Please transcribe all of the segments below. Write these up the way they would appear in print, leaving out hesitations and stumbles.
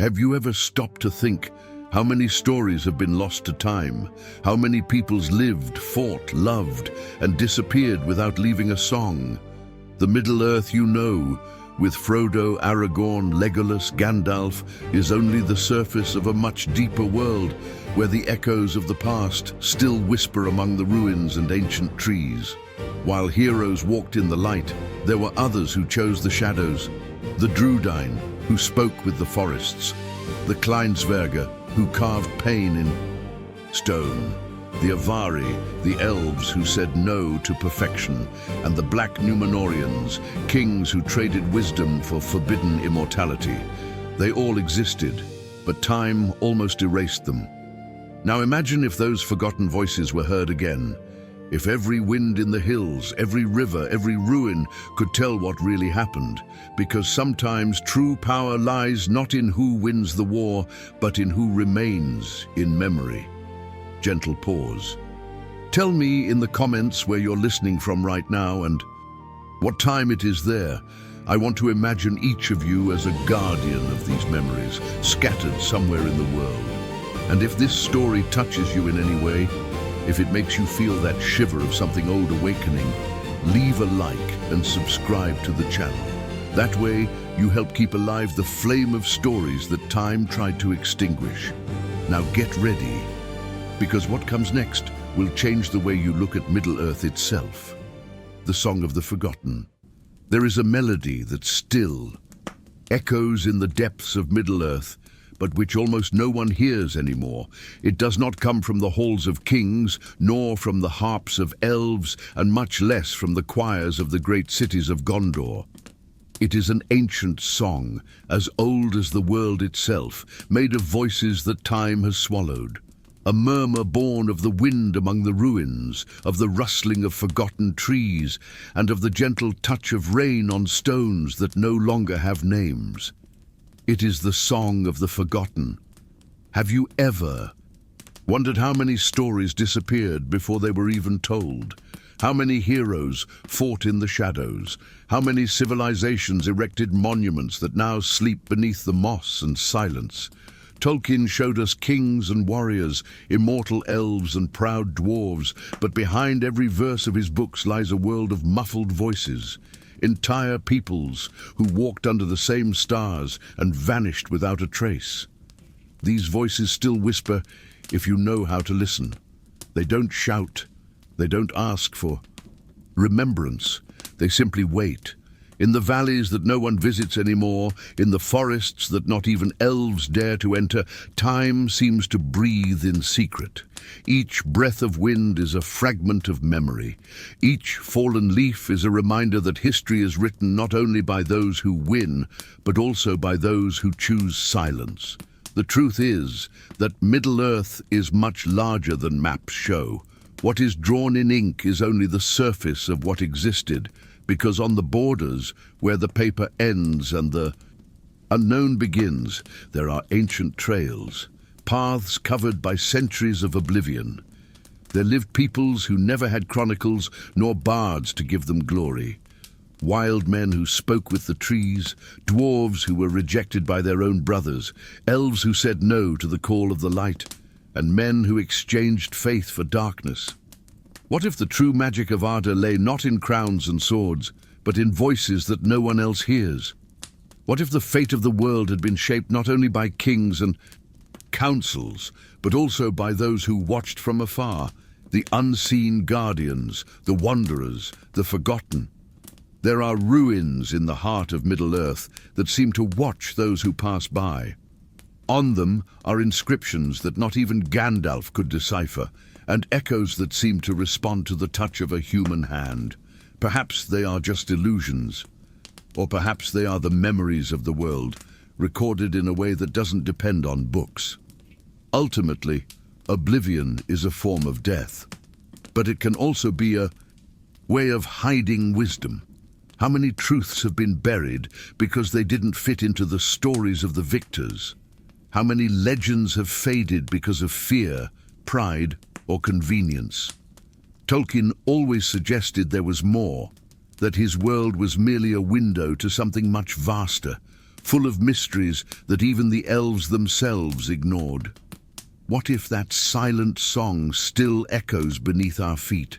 Have you ever stopped to think how many stories have been lost to time? How many peoples lived, fought, loved, and disappeared without leaving a song? The Middle-earth you know, with Frodo, Aragorn, Legolas, Gandalf, is only the surface of a much deeper world where the echoes of the past still whisper among the ruins and ancient trees. While heroes walked in the light, there were others who chose the shadows. The Drúedain, who spoke with the forests. The Kleinsverger, who carved pain in stone. The Avari, the Elves who said no to perfection. And the Black Númenóreans, kings who traded wisdom for forbidden immortality. They all existed, but time almost erased them. Now imagine if those forgotten voices were heard again. If every wind in the hills, every river, every ruin could tell what really happened. Because sometimes true power lies not in who wins the war, but in who remains in memory. Gentle pause. Tell me in the comments where you're listening from right now and what time it is there. I want to imagine each of you as a guardian of these memories, scattered somewhere in the world. And if this story touches you in any way, if it makes you feel that shiver of something old awakening, leave a like and subscribe to the channel. That way, you help keep alive the flame of stories that time tried to extinguish. Now get ready, because what comes next will change the way you look at Middle-earth itself. The Song of the Forgotten. There is a melody that still echoes in the depths of Middle-earth, but which almost no one hears anymore. It does not come from the halls of kings, nor from the harps of elves, and much less from the choirs of the great cities of Gondor. It is an ancient song, as old as the world itself, made of voices that time has swallowed. A murmur born of the wind among the ruins, of the rustling of forgotten trees, and of the gentle touch of rain on stones that no longer have names. It is the song of the forgotten. Have you ever wondered how many stories disappeared before they were even told? How many heroes fought in the shadows? How many civilizations erected monuments that now sleep beneath the moss and silence? Tolkien showed us kings and warriors, immortal elves and proud dwarves, but behind every verse of his books lies a world of muffled voices. Entire peoples who walked under the same stars and vanished without a trace. These voices still whisper if you know how to listen. They don't shout, they don't ask for remembrance, they simply wait. In the valleys that no one visits anymore, in the forests that not even elves dare to enter, time seems to breathe in secret. Each breath of wind is a fragment of memory. Each fallen leaf is a reminder that history is written not only by those who win, but also by those who choose silence. The truth is that Middle-earth is much larger than maps show. What is drawn in ink is only the surface of what existed, because on the borders, where the paper ends and the unknown begins, there are ancient trails, paths covered by centuries of oblivion. There lived peoples who never had chronicles nor bards to give them glory. Wild men who spoke with the trees, dwarves who were rejected by their own brothers, elves who said no to the call of the light, and men who exchanged faith for darkness. What if the true magic of Arda lay not in crowns and swords, but in voices that no one else hears? What if the fate of the world had been shaped not only by kings and councils, but also by those who watched from afar, the unseen guardians, the wanderers, the forgotten? There are ruins in the heart of Middle-earth that seem to watch those who pass by. On them are inscriptions that not even Gandalf could decipher, and echoes that seem to respond to the touch of a human hand. Perhaps they are just illusions, or perhaps they are the memories of the world, recorded in a way that doesn't depend on books. Ultimately, oblivion is a form of death, but it can also be a way of hiding wisdom. How many truths have been buried because they didn't fit into the stories of the victors? How many legends have faded because of fear, pride, or convenience? Tolkien always suggested there was more, that his world was merely a window to something much vaster, full of mysteries that even the elves themselves ignored. What if that silent song still echoes beneath our feet?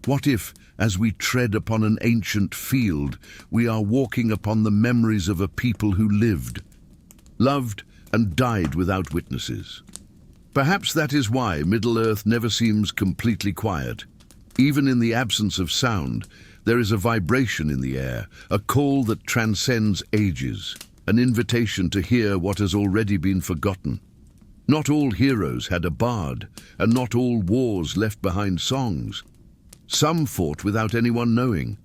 What if, as we tread upon an ancient field, we are walking upon the memories of a people who lived, loved, and died without witnesses? Perhaps that is why Middle-earth never seems completely quiet. Even in the absence of sound, there is a vibration in the air, a call that transcends ages, an invitation to hear what has already been forgotten. Not all heroes had a bard, and not all wars left behind songs. Some fought without anyone knowing.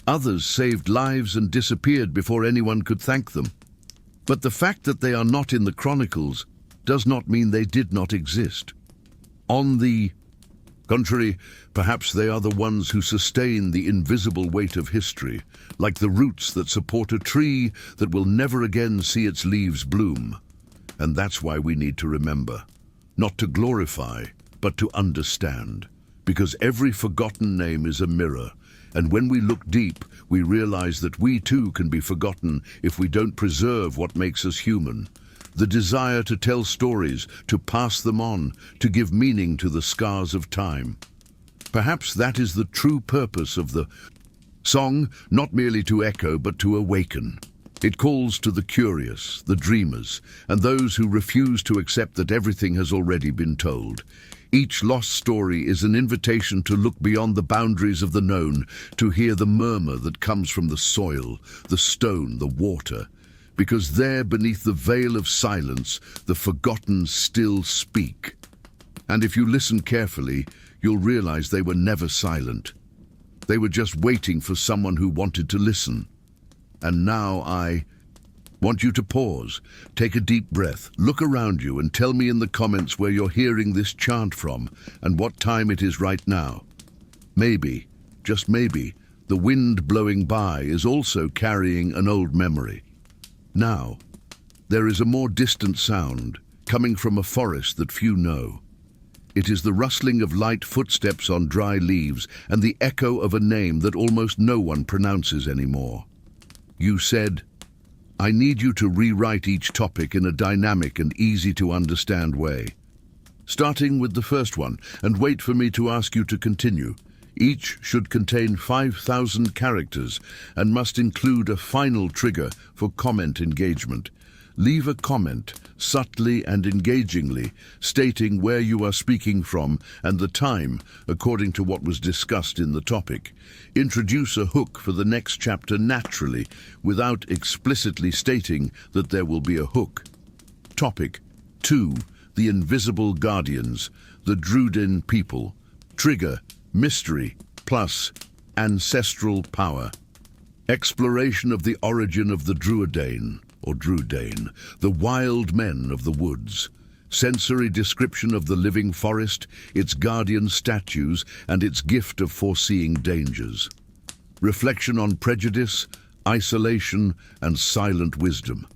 Others saved lives and disappeared before anyone could thank them. But the fact that they are not in the chronicles does not mean they did not exist. On the contrary, perhaps they are the ones who sustain the invisible weight of history, like the roots that support a tree that will never again see its leaves bloom. And that's why we need to remember, not to glorify, but to understand. Because every forgotten name is a mirror, and when we look deep, we realize that we too can be forgotten if we don't preserve what makes us human. The desire to tell stories, to pass them on, to give meaning to the scars of time. Perhaps that is the true purpose of the song, not merely to echo, but to awaken. It calls to the curious, the dreamers, and those who refuse to accept that everything has already been told. Each lost story is an invitation to look beyond the boundaries of the known, to hear the murmur that comes from the soil, the stone, the water. Because there, beneath the veil of silence, the forgotten still speak. And if you listen carefully, you'll realize they were never silent. They were just waiting for someone who wanted to listen. And now I want you to pause, take a deep breath, look around you and tell me in the comments where you're hearing this chant from and what time it is right now. Maybe, just maybe, the wind blowing by is also carrying an old memory. Now, there is a more distant sound coming from a forest that few know. It is the rustling of light footsteps on dry leaves and the echo of a name that almost no one pronounces anymore. You said, I need you to rewrite each topic in a dynamic and easy-to-understand way. Starting with the first one, and wait for me to ask you to continue. Each should contain 5,000 characters and must include a final trigger for comment engagement. Leave a comment, subtly and engagingly, stating where you are speaking from and the time, according to what was discussed in the topic. Introduce a hook for the next chapter naturally, without explicitly stating that there will be a hook. Topic 2. The Invisible Guardians, the Drúedain people. Trigger, mystery, plus ancestral power. Exploration of the origin of the Drúedain, or Drúedain, the wild men of the woods. Sensory description of the living forest, its guardian statues, and its gift of foreseeing dangers. Reflection on prejudice, isolation, and silent wisdom.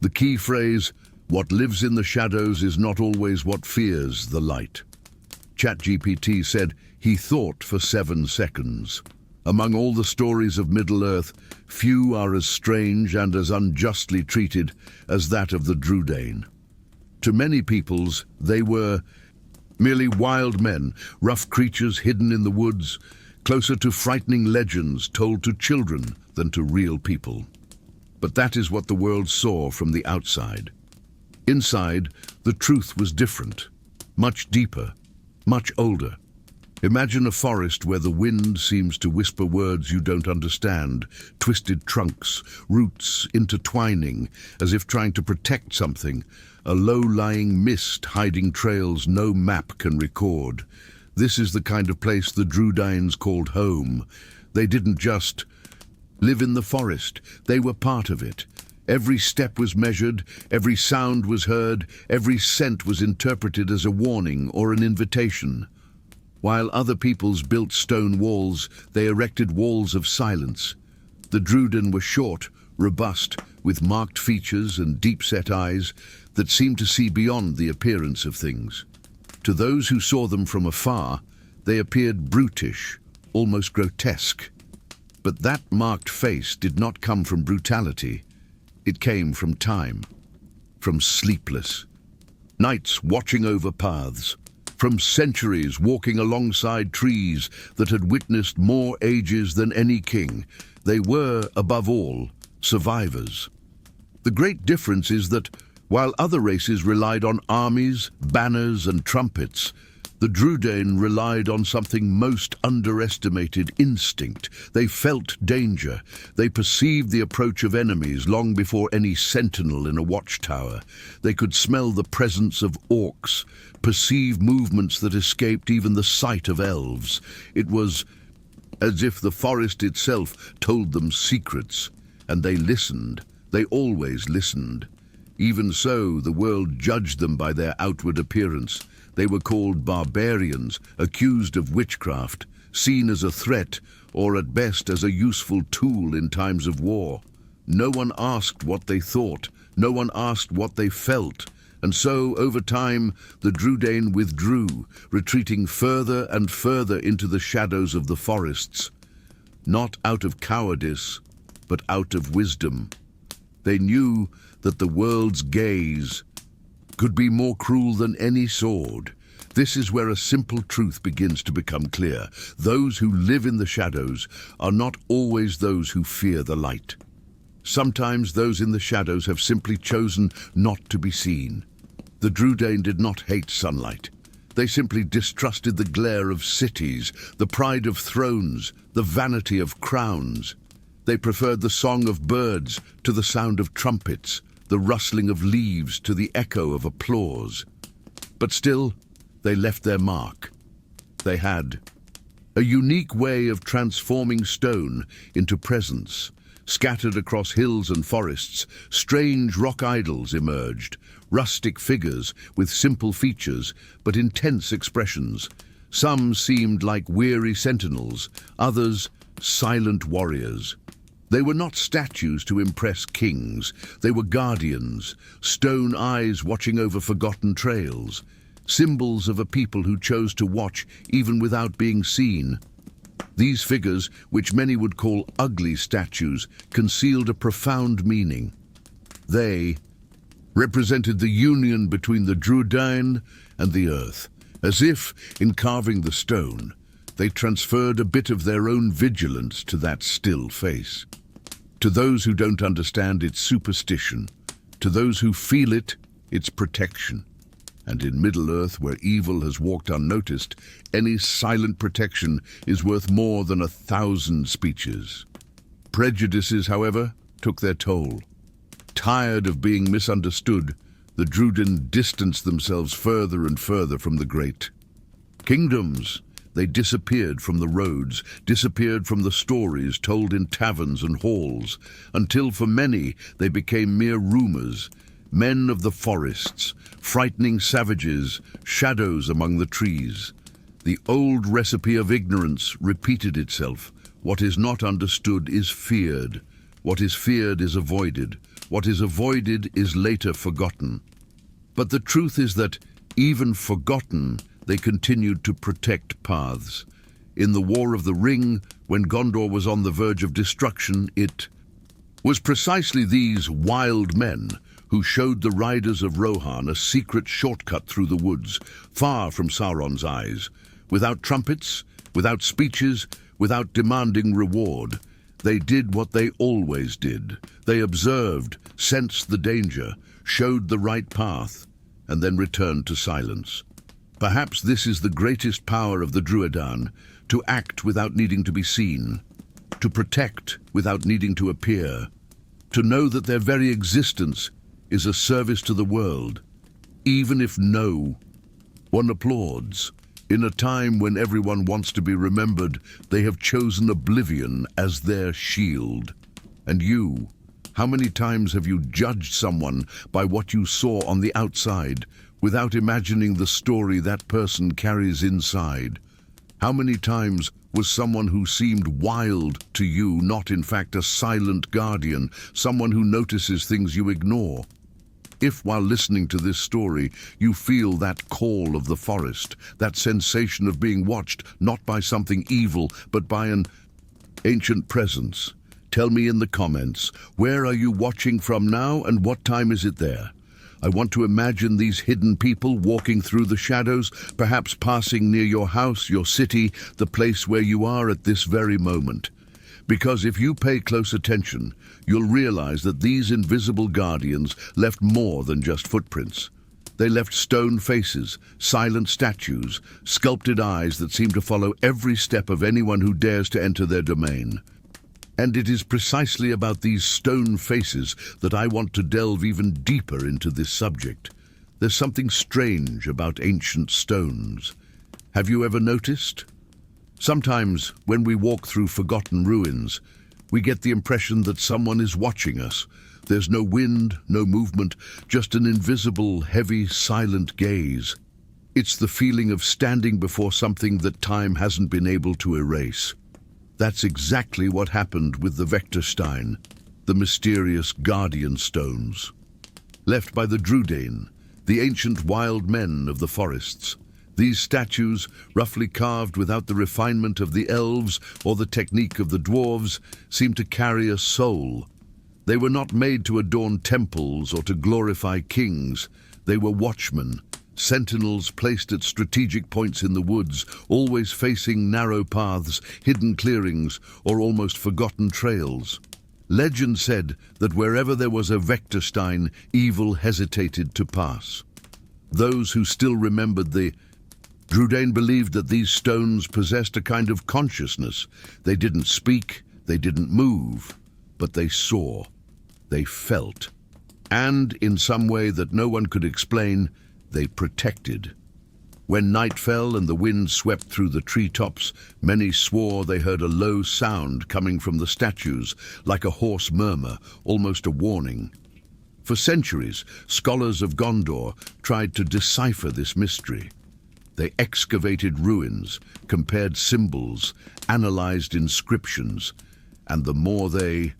The key phrase, what lives in the shadows is not always what fears the light. ChatGPT said, he thought for 7 seconds. Among all the stories of Middle-earth, few are as strange and as unjustly treated as that of the Drúedain. To many peoples, they were merely wild men, rough creatures hidden in the woods, closer to frightening legends told to children than to real people. But that is what the world saw from the outside. Inside, the truth was different, much deeper, much older. Imagine a forest where the wind seems to whisper words you don't understand, twisted trunks, roots intertwining, as if trying to protect something, a low-lying mist hiding trails no map can record. This is the kind of place the Drúedains called home. They didn't just live in the forest, they were part of it. Every step was measured, every sound was heard, every scent was interpreted as a warning or an invitation. While other peoples built stone walls, they erected walls of silence. The Drúedain were short, robust, with marked features and deep-set eyes that seemed to see beyond the appearance of things. To those who saw them from afar, they appeared brutish, almost grotesque. But that marked face did not come from brutality. It came from time, from sleepless nights watching over paths, from centuries walking alongside trees that had witnessed more ages than any king. They were, above all, survivors. The great difference is that, while other races relied on armies, banners, and trumpets, the Drúedain relied on something most underestimated: instinct. They felt danger. They perceived the approach of enemies long before any sentinel in a watchtower. They could smell the presence of orcs, perceive movements that escaped even the sight of elves. It was as if the forest itself told them secrets, and they listened. They always listened. Even so, the world judged them by their outward appearance. They were called barbarians, accused of witchcraft, seen as a threat, or at best as a useful tool in times of war. No one asked what they thought, no one asked what they felt, and so, over time, the Drúedain withdrew, retreating further and further into the shadows of the forests, not out of cowardice, but out of wisdom. They knew that the world's gaze could be more cruel than any sword. This is where a simple truth begins to become clear. Those who live in the shadows are not always those who fear the light. Sometimes those in the shadows have simply chosen not to be seen. The Drúedain did not hate sunlight. They simply distrusted the glare of cities, the pride of thrones, the vanity of crowns. They preferred the song of birds to the sound of trumpets, the rustling of leaves to the echo of applause. But still, they left their mark. They had a unique way of transforming stone into presence. Scattered across hills and forests, strange rock idols emerged, rustic figures with simple features but intense expressions. Some seemed like weary sentinels, others silent warriors. They were not statues to impress kings. They were guardians, stone eyes watching over forgotten trails, symbols of a people who chose to watch even without being seen. These figures, which many would call ugly statues, concealed a profound meaning. They represented the union between the Drúedain and the earth, as if, in carving the stone, they transferred a bit of their own vigilance to that still face. To those who don't understand, it's superstition. To those who feel it, it's protection. And in Middle-earth, where evil has walked unnoticed, any silent protection is worth more than 1,000 speeches. Prejudices, however, took their toll. Tired of being misunderstood, the Drúedain distanced themselves further and further from the great kingdoms. They disappeared from the roads, disappeared from the stories told in taverns and halls, until for many they became mere rumors, men of the forests, frightening savages, shadows among the trees. The old recipe of ignorance repeated itself. What is not understood is feared. What is feared is avoided. What is avoided is later forgotten. But the truth is that, even forgotten, they continued to protect paths. In the War of the Ring, when Gondor was on the verge of destruction, it was precisely these wild men who showed the riders of Rohan a secret shortcut through the woods, far from Sauron's eyes. Without trumpets, without speeches, without demanding reward, they did what they always did. They observed, sensed the danger, showed the right path, and then returned to silence. Perhaps this is the greatest power of the Drúedain, to act without needing to be seen, to protect without needing to appear, to know that their very existence is a service to the world, even if no one applauds. In a time when everyone wants to be remembered, they have chosen oblivion as their shield. And you, how many times have you judged someone by what you saw on the outside, without imagining the story that person carries inside? How many times was someone who seemed wild to you not in fact a silent guardian, someone who notices things you ignore? If, while listening to this story, you feel that call of the forest, that sensation of being watched not by something evil, but by an ancient presence, Tell me in the comments, where are you watching from now and what time is it there? I want to imagine these hidden people walking through the shadows, perhaps passing near your house, your city, the place where you are at this very moment. Because if you pay close attention, you'll realize that these invisible guardians left more than just footprints. They left stone faces, silent statues, sculpted eyes that seem to follow every step of anyone who dares to enter their domain. And it is precisely about these stone faces that I want to delve even deeper into this subject. There's something strange about ancient stones. Have you ever noticed? Sometimes, when we walk through forgotten ruins, we get the impression that someone is watching us. There's no wind, no movement, just an invisible, heavy, silent gaze. It's the feeling of standing before something that time hasn't been able to erase. That's exactly what happened with the Vectorstein, the mysterious guardian stones. Left by the Drúedain, the ancient wild men of the forests. These statues, roughly carved without the refinement of the elves or the technique of the dwarves, seem to carry a soul. They were not made to adorn temples or to glorify kings. They were watchmen, sentinels placed at strategic points in the woods, always facing narrow paths, hidden clearings, or almost forgotten trails. Legend said that wherever there was a Vectorstein, evil hesitated to pass. Those who still remembered the Drúedain believed that these stones possessed a kind of consciousness. They didn't speak, they didn't move, but they saw, they felt. And, in some way that no one could explain, they protected. When night fell and the wind swept through the treetops, many swore they heard a low sound coming from the statues, like a hoarse murmur, almost a warning. For centuries, scholars of Gondor tried to decipher this mystery. They excavated ruins, compared symbols, analyzed inscriptions, and the more they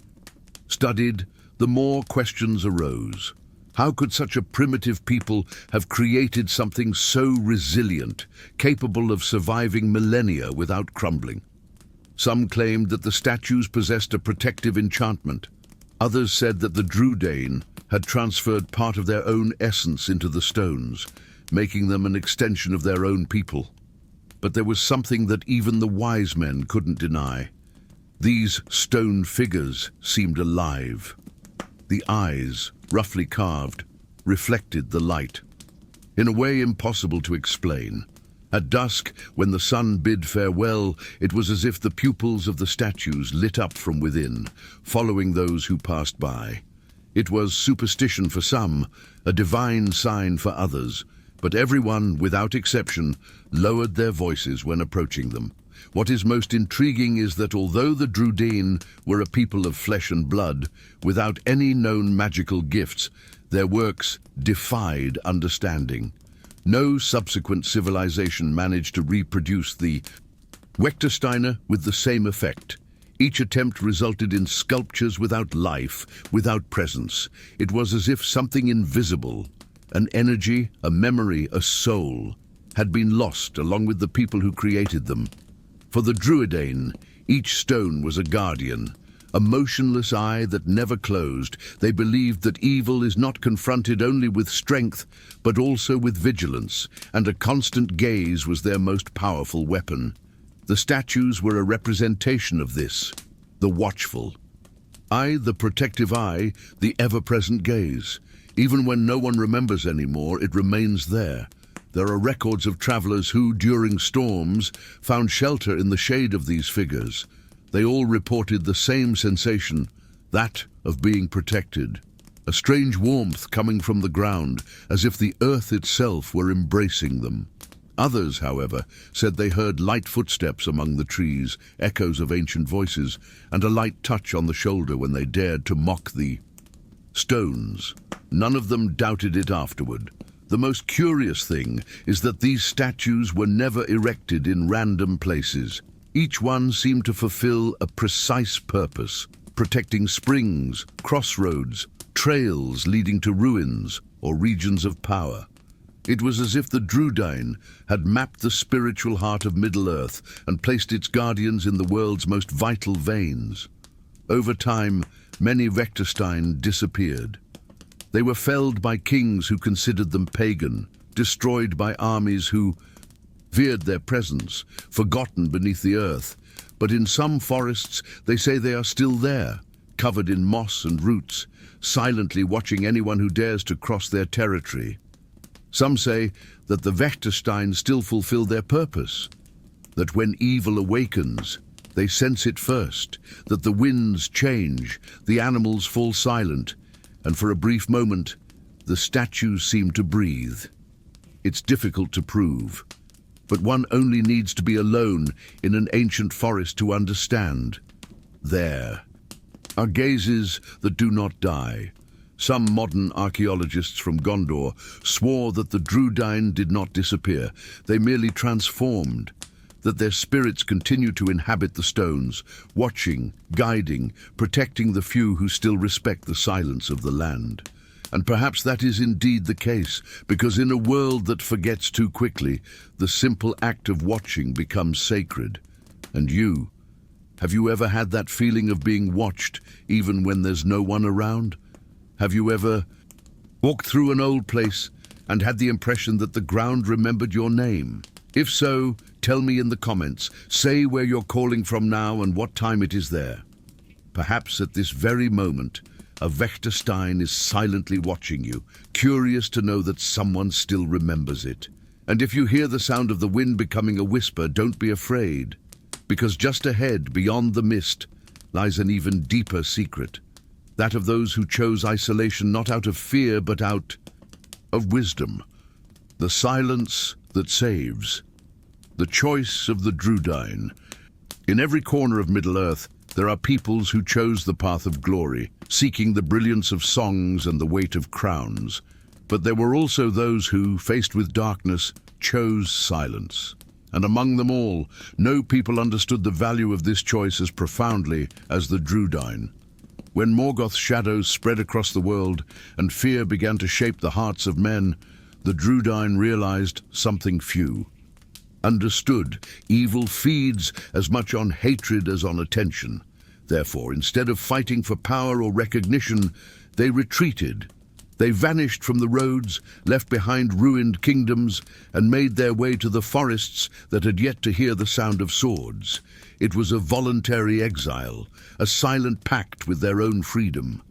studied, the more questions arose. How could such a primitive people have created something so resilient, capable of surviving millennia without crumbling? Some claimed that the statues possessed a protective enchantment. Others said that the Drúedain had transferred part of their own essence into the stones, making them an extension of their own people. But there was something that even the wise men couldn't deny. These stone figures seemed alive. The eyes, roughly carved, reflected the light. In a way impossible to explain. At dusk, when the sun bid farewell, it was as if the pupils of the statues lit up from within, following those who passed by. It was superstition for some, a divine sign for others, but everyone, without exception, lowered their voices when approaching them. What is most intriguing is that although the Drúedain were a people of flesh and blood, without any known magical gifts, their works defied understanding. No subsequent civilization managed to reproduce the Vectorsteine with the same effect. Each attempt resulted in sculptures without life, without presence. It was as if something invisible, an energy, a memory, a soul, had been lost along with the people who created them. For the Drúedain, each stone was a guardian, a motionless eye that never closed. They believed that evil is not confronted only with strength, but also with vigilance, and a constant gaze was their most powerful weapon. The statues were a representation of this, the watchful eye, the protective eye, the ever-present gaze. Even when no one remembers anymore, it remains there. There are records of travelers who, during storms, found shelter in the shade of these figures. They all reported the same sensation, that of being protected. A strange warmth coming from the ground, as if the earth itself were embracing them. Others, however, said they heard light footsteps among the trees, echoes of ancient voices, and a light touch on the shoulder when they dared to mock the stones. None of them doubted it afterward. The most curious thing is that these statues were never erected in random places. Each one seemed to fulfill a precise purpose, protecting springs, crossroads, trails leading to ruins or regions of power. It was as if the Drúedain had mapped the spiritual heart of Middle-earth and placed its guardians in the world's most vital veins. Over time, many Vectorstein disappeared. They were felled by kings who considered them pagan, destroyed by armies who feared their presence, forgotten beneath the earth. But in some forests, they say they are still there, covered in moss and roots, silently watching anyone who dares to cross their territory. Some say that the Vectorstein still fulfill their purpose, that when evil awakens, they sense it first, that the winds change, the animals fall silent, and for a brief moment, the statues seem to breathe. It's difficult to prove, but one only needs to be alone in an ancient forest to understand. There are gazes that do not die. Some modern archaeologists from Gondor swore that the Drúedain did not disappear. They merely transformed, that their spirits continue to inhabit the stones, watching, guiding, protecting the few who still respect the silence of the land. And perhaps that is indeed the case, because in a world that forgets too quickly, the simple act of watching becomes sacred. And you, have you ever had that feeling of being watched, even when there's no one around? Have you ever walked through an old place and had the impression that the ground remembered your name? If so, tell me in the comments. Say where you're calling from now and what time it is there. Perhaps at this very moment, a Vectorstein is silently watching you, curious to know that someone still remembers it. And if you hear the sound of the wind becoming a whisper, don't be afraid, because just ahead, beyond the mist, lies an even deeper secret, that of those who chose isolation not out of fear but out of wisdom. The silence that saves. The choice of the Drúedain. In every corner of Middle-earth, there are peoples who chose the path of glory, seeking the brilliance of songs and the weight of crowns. But there were also those who, faced with darkness, chose silence. And among them all, no people understood the value of this choice as profoundly as the Drúedain. When Morgoth's shadows spread across the world and fear began to shape the hearts of men, the Drúedain realized something few understood. Evil feeds as much on hatred as on attention. Therefore, instead of fighting for power or recognition, they retreated. They vanished from the roads, left behind ruined kingdoms, and made their way to the forests that had yet to hear the sound of swords. It was a voluntary exile, a silent pact with their own freedom.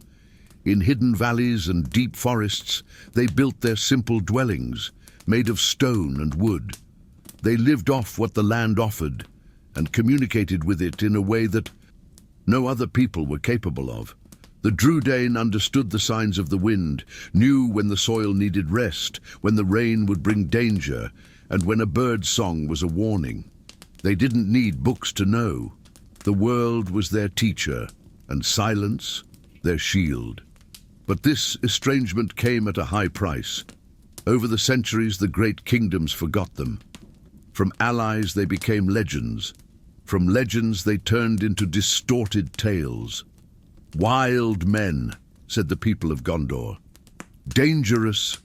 In hidden valleys and deep forests, they built their simple dwellings, made of stone and wood. They lived off what the land offered, and communicated with it in a way that no other people were capable of. The Drúedain understood the signs of the wind, knew when the soil needed rest, when the rain would bring danger, and when a bird's song was a warning. They didn't need books to know. The world was their teacher, and silence their shield. But this estrangement came at a high price. Over the centuries, the great kingdoms forgot them. From allies, they became legends. From legends, they turned into distorted tales. Wild men, said the people of Gondor. Dangerous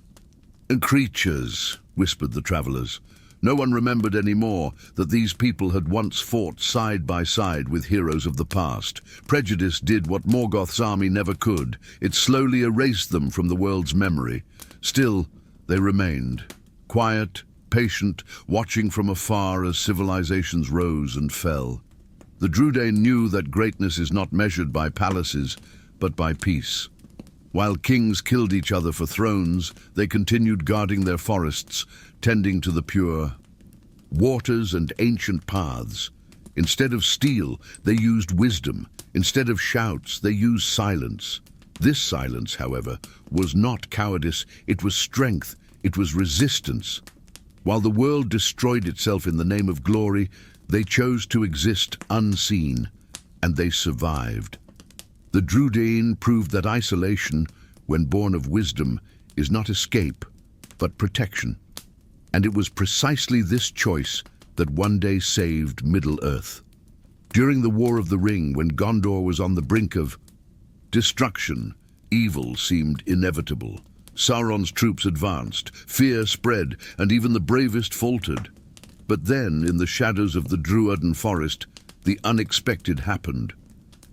creatures, whispered the travelers. No one remembered anymore that these people had once fought side by side with heroes of the past. Prejudice did what Morgoth's army never could. It slowly erased them from the world's memory. Still, they remained, quiet, patient, watching from afar as civilizations rose and fell. The Drúedain knew that greatness is not measured by palaces, but by peace. While kings killed each other for thrones, they continued guarding their forests, tending to the pure waters and ancient paths. Instead of steel, they used wisdom. Instead of shouts, they used silence. This silence, however, was not cowardice, it was strength, it was resistance. While the world destroyed itself in the name of glory, they chose to exist unseen, and they survived. The Drúedain proved that isolation, when born of wisdom, is not escape, but protection. And it was precisely this choice that one day saved Middle-earth. During the War of the Ring, when Gondor was on the brink of destruction, evil seemed inevitable. Sauron's troops advanced, fear spread, and even the bravest faltered. But then, in the shadows of the Drúedain forest, the unexpected happened.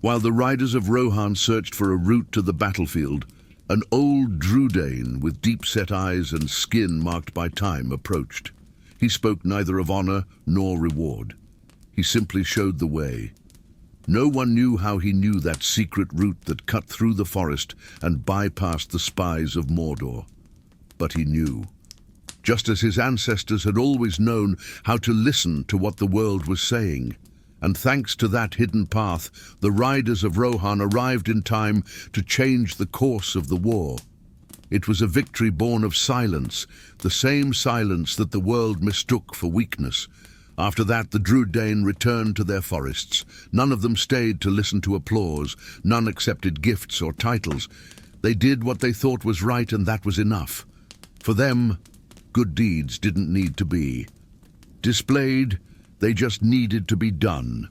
While the riders of Rohan searched for a route to the battlefield, an old Drúedain with deep-set eyes and skin marked by time approached. He spoke neither of honor nor reward. He simply showed the way. No one knew how he knew that secret route that cut through the forest and bypassed the spies of Mordor. But he knew. Just as his ancestors had always known how to listen to what the world was saying. And thanks to that hidden path, the riders of Rohan arrived in time to change the course of the war. It was a victory born of silence, the same silence that the world mistook for weakness. After that, the Drúedain returned to their forests. None of them stayed to listen to applause. None accepted gifts or titles. They did what they thought was right, and that was enough. For them, good deeds didn't need to be displayed. They just needed to be done.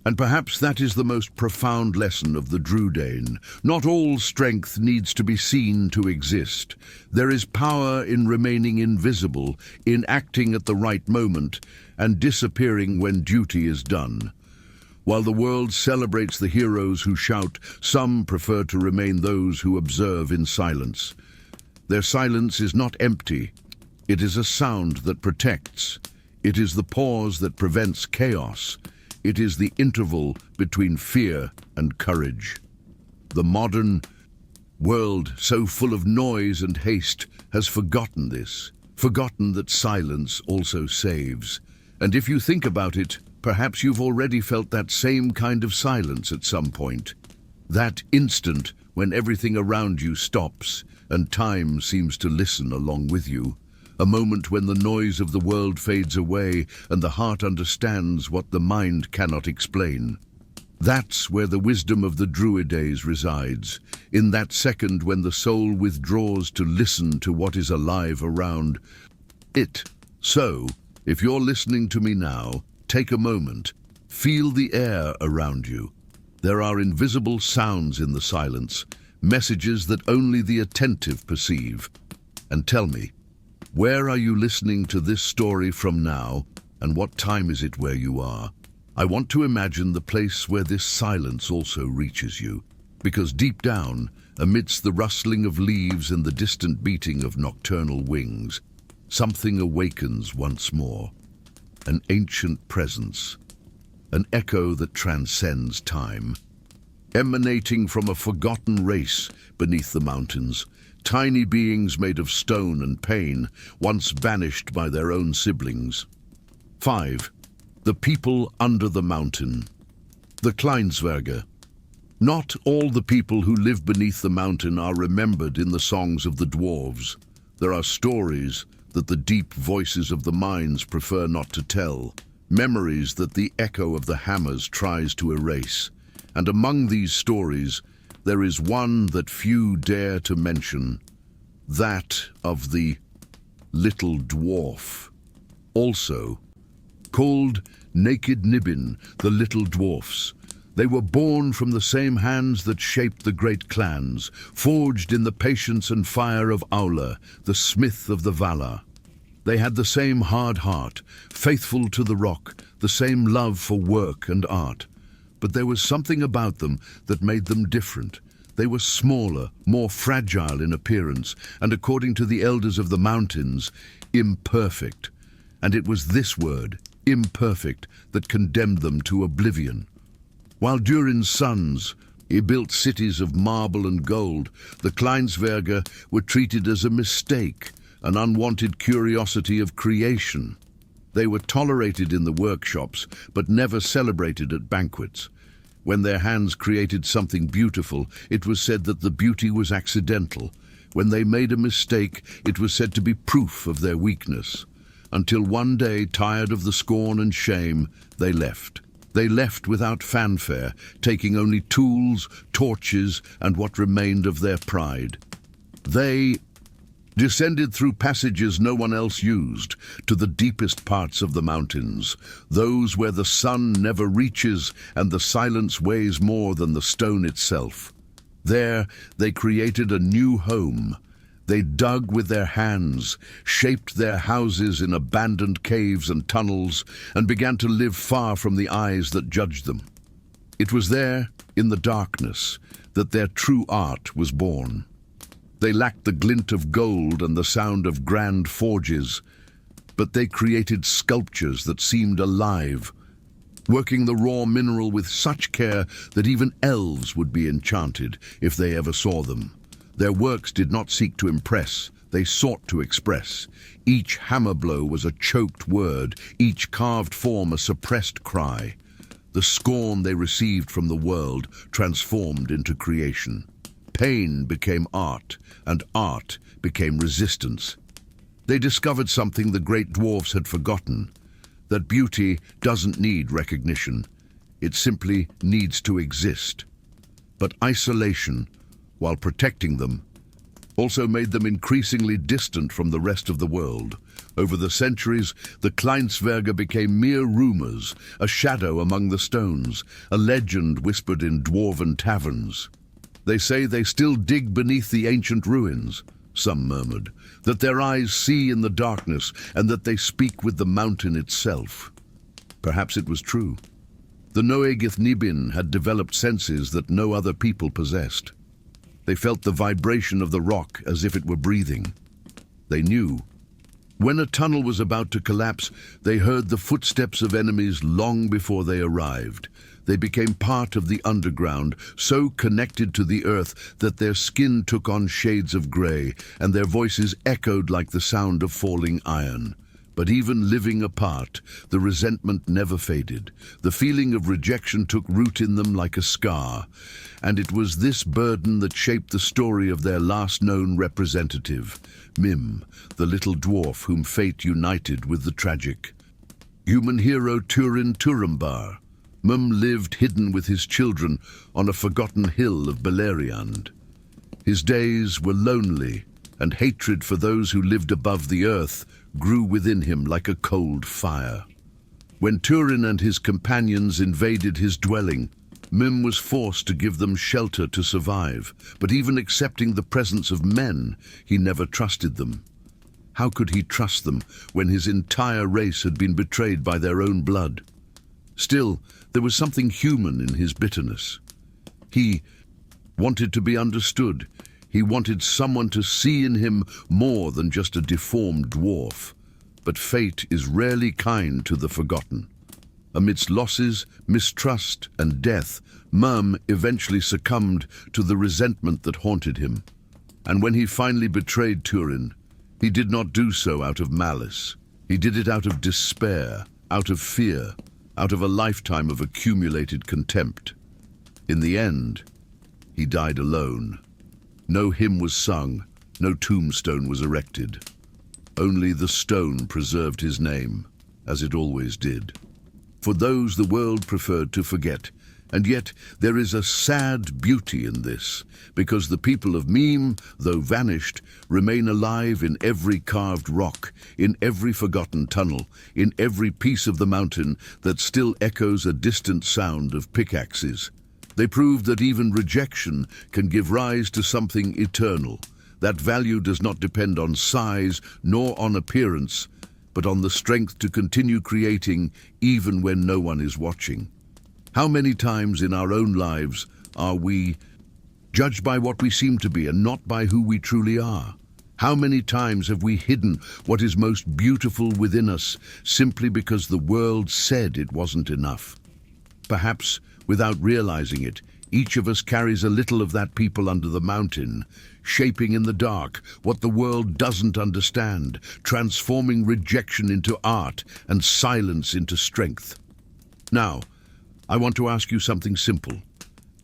And perhaps that is the most profound lesson of the Drúedain. Not all strength needs to be seen to exist. There is power in remaining invisible, in acting at the right moment, and disappearing when duty is done. While the world celebrates the heroes who shout, some prefer to remain those who observe in silence. Their silence is not empty. It is a sound that protects. It is the pause that prevents chaos. It is the interval between fear and courage. The modern world, so full of noise and haste, has forgotten this, forgotten that silence also saves. And if you think about it, perhaps you've already felt that same kind of silence at some point. That instant when everything around you stops and time seems to listen along with you. A moment when the noise of the world fades away and the heart understands what the mind cannot explain. That's where the wisdom of the Drúedain resides, in that second when the soul withdraws to listen to what is alive around it. So, if you're listening to me now, take a moment. Feel the air around you. There are invisible sounds in the silence, messages that only the attentive perceive. And tell me, where are you listening to this story from now, and what time is it where you are? I want to imagine the place where this silence also reaches you, because deep down, amidst the rustling of leaves and the distant beating of nocturnal wings, something awakens once more. An ancient presence, an echo that transcends time, emanating from a forgotten race beneath the mountains. Tiny beings made of stone and pain, once banished by their own siblings. 5. The people under the mountain. The Kleinsverger. Not all the people who live beneath the mountain are remembered in the songs of the dwarves. There are stories that the deep voices of the mines prefer not to tell, memories that the echo of the hammers tries to erase. And among these stories, there is one that few dare to mention, that of the little dwarf, also called Naked Nibbin, the little dwarfs. They were born from the same hands that shaped the great clans, forged in the patience and fire of Aula, the smith of the Valar. They had the same hard heart, faithful to the rock, the same love for work and art. But there was something about them that made them different. They were smaller, more fragile in appearance, and according to the elders of the mountains, imperfect. And it was this word, imperfect, that condemned them to oblivion. While Durin's sons built cities of marble and gold, the Kleinsverger were treated as a mistake, an unwanted curiosity of creation. They were tolerated in the workshops, but never celebrated at banquets. When their hands created something beautiful, it was said that the beauty was accidental. When they made a mistake, it was said to be proof of their weakness. Until one day, tired of the scorn and shame, they left. They left without fanfare, taking only tools, torches, and what remained of their pride. They descended through passages no one else used, to the deepest parts of the mountains, those where the sun never reaches and the silence weighs more than the stone itself. There they created a new home. They dug with their hands, shaped their houses in abandoned caves and tunnels, and began to live far from the eyes that judged them. It was there, in the darkness, that their true art was born. They lacked the glint of gold and the sound of grand forges, but they created sculptures that seemed alive, working the raw mineral with such care that even elves would be enchanted if they ever saw them. Their works did not seek to impress, they sought to express. Each hammer blow was a choked word, each carved form a suppressed cry. The scorn they received from the world transformed into creation. Pain became art, and art became resistance. They discovered something the great dwarfs had forgotten, that beauty doesn't need recognition. It simply needs to exist. But isolation, while protecting them, also made them increasingly distant from the rest of the world. Over the centuries, the Kleinsverge became mere rumors, a shadow among the stones, a legend whispered in dwarven taverns. They say they still dig beneath the ancient ruins, some murmured, that their eyes see in the darkness and that they speak with the mountain itself. Perhaps it was true. The Noegith Nibin had developed senses that no other people possessed. They felt the vibration of the rock as if it were breathing. They knew. When a tunnel was about to collapse, they heard the footsteps of enemies long before they arrived. They became part of the underground, so connected to the earth that their skin took on shades of grey, and their voices echoed like the sound of falling iron. But even living apart, the resentment never faded. The feeling of rejection took root in them like a scar, and it was this burden that shaped the story of their last known representative, Mim, the little dwarf whom fate united with the tragic. Human hero Turin Turambar. Mim lived hidden with his children on a forgotten hill of Beleriand. His days were lonely, and hatred for those who lived above the earth grew within him like a cold fire. When Turin and his companions invaded his dwelling, Mim was forced to give them shelter to survive, but even accepting the presence of men, he never trusted them. How could he trust them when his entire race had been betrayed by their own blood? Still, there was something human in his bitterness. He wanted to be understood. He wanted someone to see in him more than just a deformed dwarf. But fate is rarely kind to the forgotten. Amidst losses, mistrust, and death, Mim eventually succumbed to the resentment that haunted him. And when he finally betrayed Turin, he did not do so out of malice. He did it out of despair, out of fear, out of a lifetime of accumulated contempt. In the end, he died alone. No hymn was sung, no tombstone was erected. Only the stone preserved his name, as it always did. For those the world preferred to forget, and yet there is a sad beauty in this, because the people of Mim, though vanished, remain alive in every carved rock, in every forgotten tunnel, in every piece of the mountain that still echoes a distant sound of pickaxes. They prove that even rejection can give rise to something eternal. That value does not depend on size nor on appearance, but on the strength to continue creating even when no one is watching. How many times in our own lives are we judged by what we seem to be and not by who we truly are? How many times have we hidden what is most beautiful within us simply because the world said it wasn't enough? Perhaps, without realizing it, each of us carries a little of that people under the mountain, shaping in the dark what the world doesn't understand, transforming rejection into art and silence into strength. Now, I want to ask you something simple.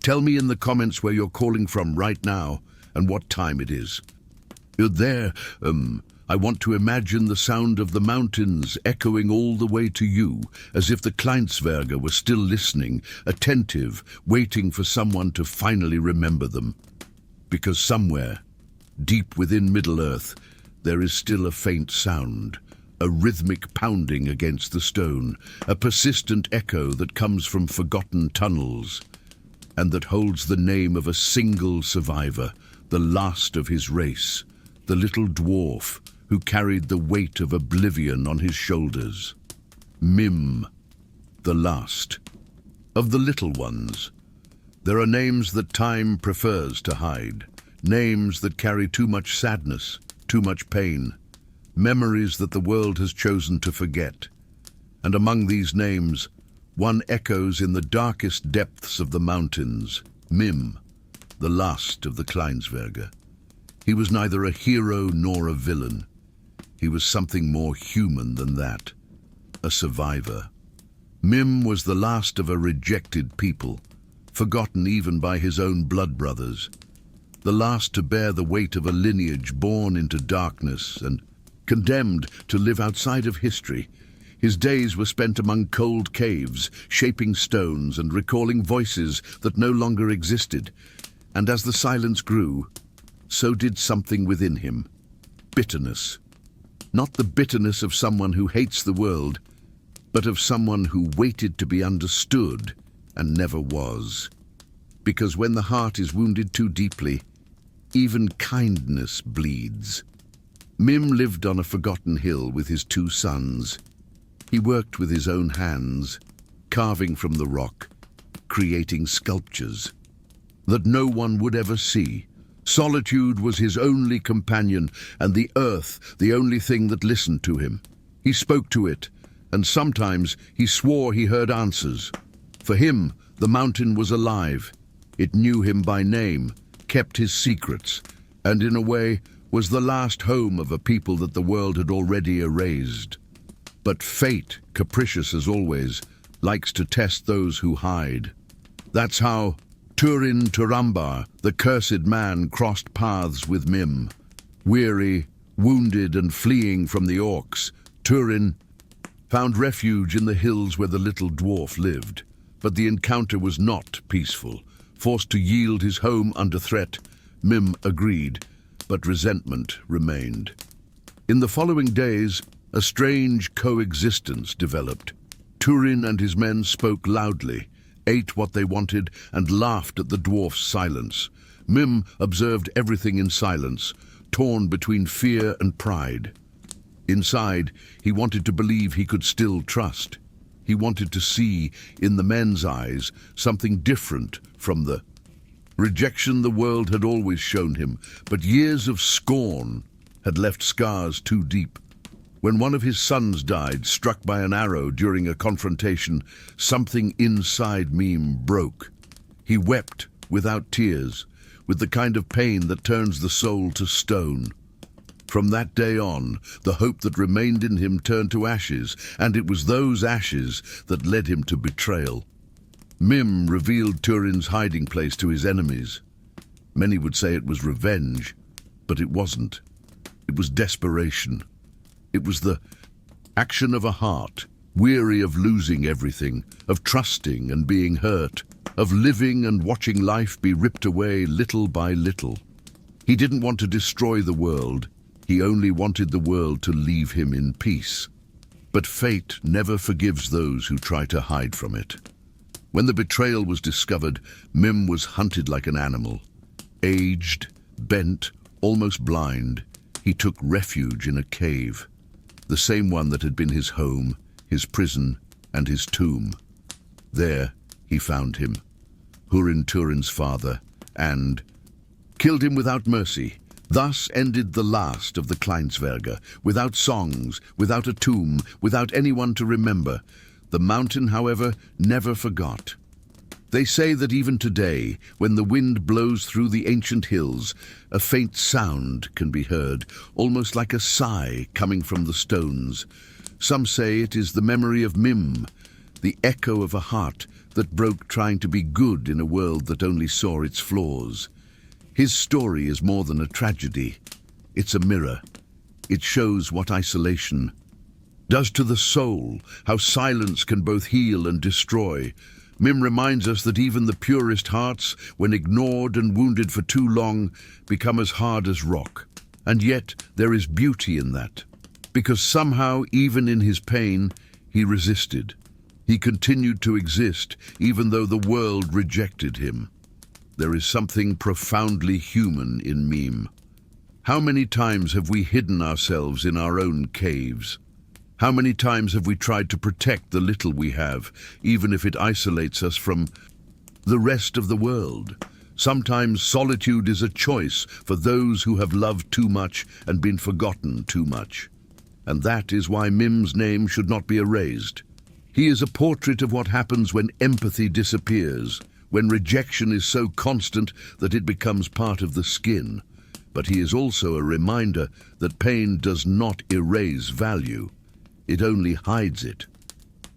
Tell me in the comments where you're calling from right now and what time it is. You're there, I want to imagine the sound of the mountains echoing all the way to you, as if the Kleinsverge were still listening, attentive, waiting for someone to finally remember them. Because somewhere, deep within Middle-earth, there is still a faint sound, a rhythmic pounding against the stone, a persistent echo that comes from forgotten tunnels, and that holds the name of a single survivor, the last of his race, the little dwarf who carried the weight of oblivion on his shoulders. Mim, the last. of the little ones. There are names that time prefers to hide, names that carry too much sadness, too much pain, memories that the world has chosen to forget. And among these names, one echoes in the darkest depths of the mountains, Mim, the last of the Kleinsverge. He was neither a hero nor a villain. He was something more human than that, a survivor. Mim was the last of a rejected people, forgotten even by his own blood brothers, the last to bear the weight of a lineage born into darkness and condemned to live outside of history. His days were spent among cold caves, shaping stones and recalling voices that no longer existed. And as the silence grew, so did something within him. Bitterness. Not the bitterness of someone who hates the world, but of someone who waited to be understood and never was. Because when the heart is wounded too deeply, even kindness bleeds. Mim lived on a forgotten hill with his 2 sons. He worked with his own hands, carving from the rock, creating sculptures that no one would ever see. Solitude was his only companion, and the earth the only thing that listened to him. He spoke to it, and sometimes he swore he heard answers. For him, the mountain was alive. It knew him by name, kept his secrets, and in a way was the last home of a people that the world had already erased. But fate, capricious as always, likes to test those who hide. That's how Turin Turambar, the cursed man, crossed paths with Mim. Weary, wounded and fleeing from the orcs, Turin found refuge in the hills where the little dwarf lived. But the encounter was not peaceful. Forced to yield his home under threat, Mim agreed, but resentment remained. In the following days, a strange coexistence developed. Turin and his men spoke loudly, ate what they wanted, and laughed at the dwarf's silence. Mim observed everything in silence, torn between fear and pride. Inside, he wanted to believe he could still trust. He wanted to see, in the men's eyes, something different from the rejection the world had always shown him, but years of scorn had left scars too deep. When one of his sons died, struck by an arrow during a confrontation, something inside Mim broke. He wept without tears, with the kind of pain that turns the soul to stone. From that day on, the hope that remained in him turned to ashes, and it was those ashes that led him to betrayal. Mim revealed Turin's hiding place to his enemies. Many would say it was revenge, but it wasn't. It was desperation. It was the action of a heart, weary of losing everything, of trusting and being hurt, of living and watching life be ripped away little by little. He didn't want to destroy the world. He only wanted the world to leave him in peace. But fate never forgives those who try to hide from it. When the betrayal was discovered, Mim was hunted like an animal. Aged, bent, almost blind, he took refuge in a cave, the same one that had been his home, his prison, and his tomb. There he found him, Hurin Turin's father, and killed him without mercy. Thus ended the last of the Kleinsverge, without songs, without a tomb, without anyone to remember. The mountain, however, never forgot. They say that even today, when the wind blows through the ancient hills, a faint sound can be heard, almost like a sigh coming from the stones. Some say it is the memory of Mim, the echo of a heart that broke trying to be good in a world that only saw its flaws. His story is more than a tragedy. It's a mirror. It shows what isolation does to the soul, how silence can both heal and destroy. Mim reminds us that even the purest hearts, when ignored and wounded for too long, become as hard as rock. And yet there is beauty in that, because somehow, even in his pain, he resisted. He continued to exist, even though the world rejected him. There is something profoundly human in Mim. How many times have we hidden ourselves in our own caves? How many times have we tried to protect the little we have, even if it isolates us from the rest of the world? Sometimes solitude is a choice for those who have loved too much and been forgotten too much. And that is why Mim's name should not be erased. He is a portrait of what happens when empathy disappears, when rejection is so constant that it becomes part of the skin. But he is also a reminder that pain does not erase value. It only hides it.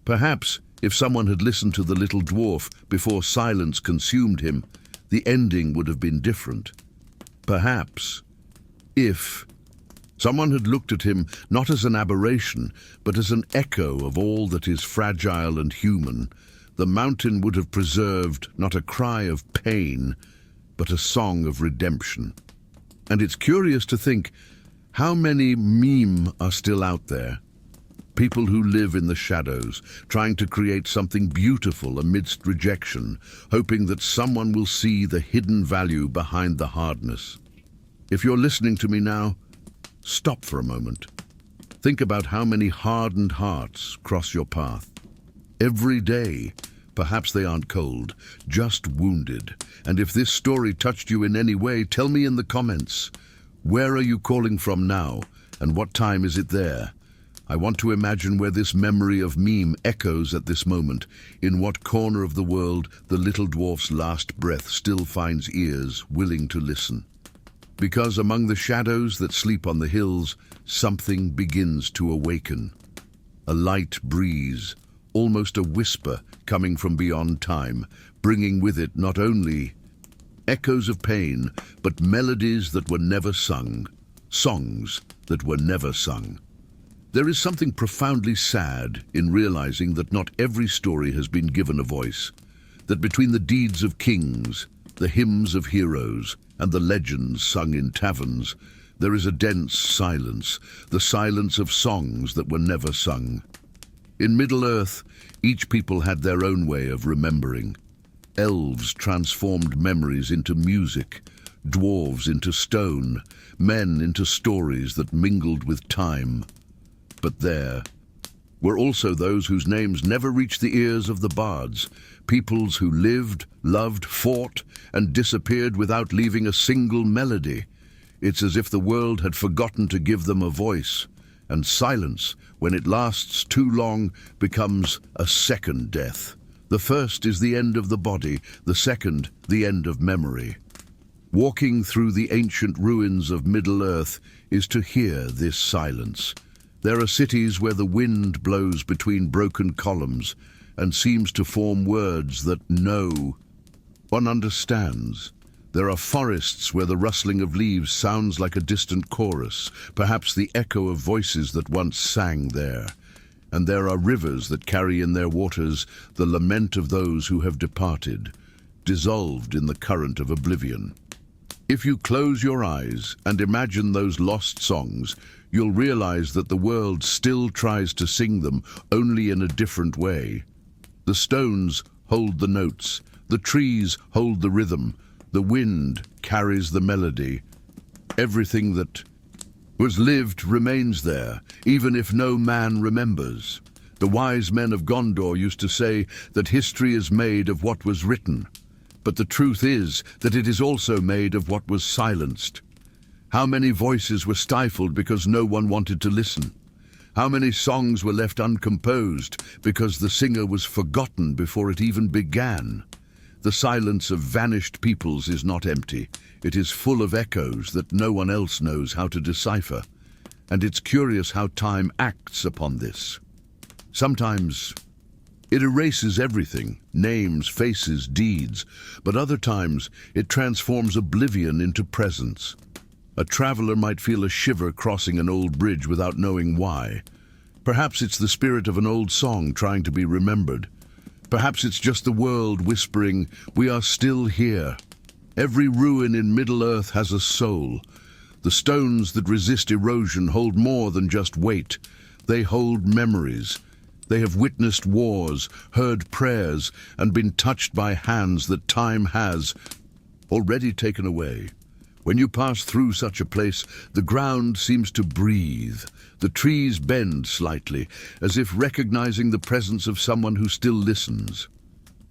Perhaps, if someone had listened to the little dwarf before silence consumed him, the ending would have been different. Perhaps, if someone had looked at him not as an aberration, but as an echo of all that is fragile and human, the mountain would have preserved not a cry of pain, but a song of redemption. And it's curious to think how many meme are still out there. People who live in the shadows, trying to create something beautiful amidst rejection, hoping that someone will see the hidden value behind the hardness. If you're listening to me now, stop for a moment. Think about how many hardened hearts cross your path. Every day, perhaps they aren't cold, just wounded. And if this story touched you in any way, tell me in the comments. Where are you calling from now, and what time is it there? I want to imagine where this memory of meme echoes at this moment, in what corner of the world the little dwarf's last breath still finds ears willing to listen. Because among the shadows that sleep on the hills, something begins to awaken. A light breeze, almost a whisper coming from beyond time, bringing with it not only echoes of pain, but melodies that were never sung, songs that were never sung. There is something profoundly sad in realizing that not every story has been given a voice, that between the deeds of kings, the hymns of heroes, and the legends sung in taverns, there is a dense silence, the silence of songs that were never sung. In Middle-earth, each people had their own way of remembering. Elves transformed memories into music, dwarves into stone, men into stories that mingled with time. But there were also those whose names never reached the ears of the bards, peoples who lived, loved, fought, and disappeared without leaving a single melody. It's as if the world had forgotten to give them a voice, and silence, when it lasts too long, becomes a second death. The first is the end of the body, the second, the end of memory. Walking through the ancient ruins of Middle-earth is to hear this silence. There are cities where the wind blows between broken columns and seems to form words that no one understands. There are forests where the rustling of leaves sounds like a distant chorus, perhaps the echo of voices that once sang there. And there are rivers that carry in their waters the lament of those who have departed, dissolved in the current of oblivion. If you close your eyes and imagine those lost songs, you'll realize that the world still tries to sing them, only in a different way. The stones hold the notes, the trees hold the rhythm, the wind carries the melody. Everything that was lived remains there, even if no man remembers. The wise men of Gondor used to say that history is made of what was written, but the truth is that it is also made of what was silenced. How many voices were stifled because no one wanted to listen? How many songs were left uncomposed because the singer was forgotten before it even began? The silence of vanished peoples is not empty. It is full of echoes that no one else knows how to decipher. And it's curious how time acts upon this. Sometimes it erases everything, names, faces, deeds, but other times it transforms oblivion into presence. A traveler might feel a shiver crossing an old bridge without knowing why. Perhaps it's the spirit of an old song trying to be remembered. Perhaps it's just the world whispering, "We are still here." Every ruin in Middle-earth has a soul. The stones that resist erosion hold more than just weight. They hold memories. They have witnessed wars, heard prayers, and been touched by hands that time has already taken away. When you pass through such a place, the ground seems to breathe. The trees bend slightly, as if recognizing the presence of someone who still listens.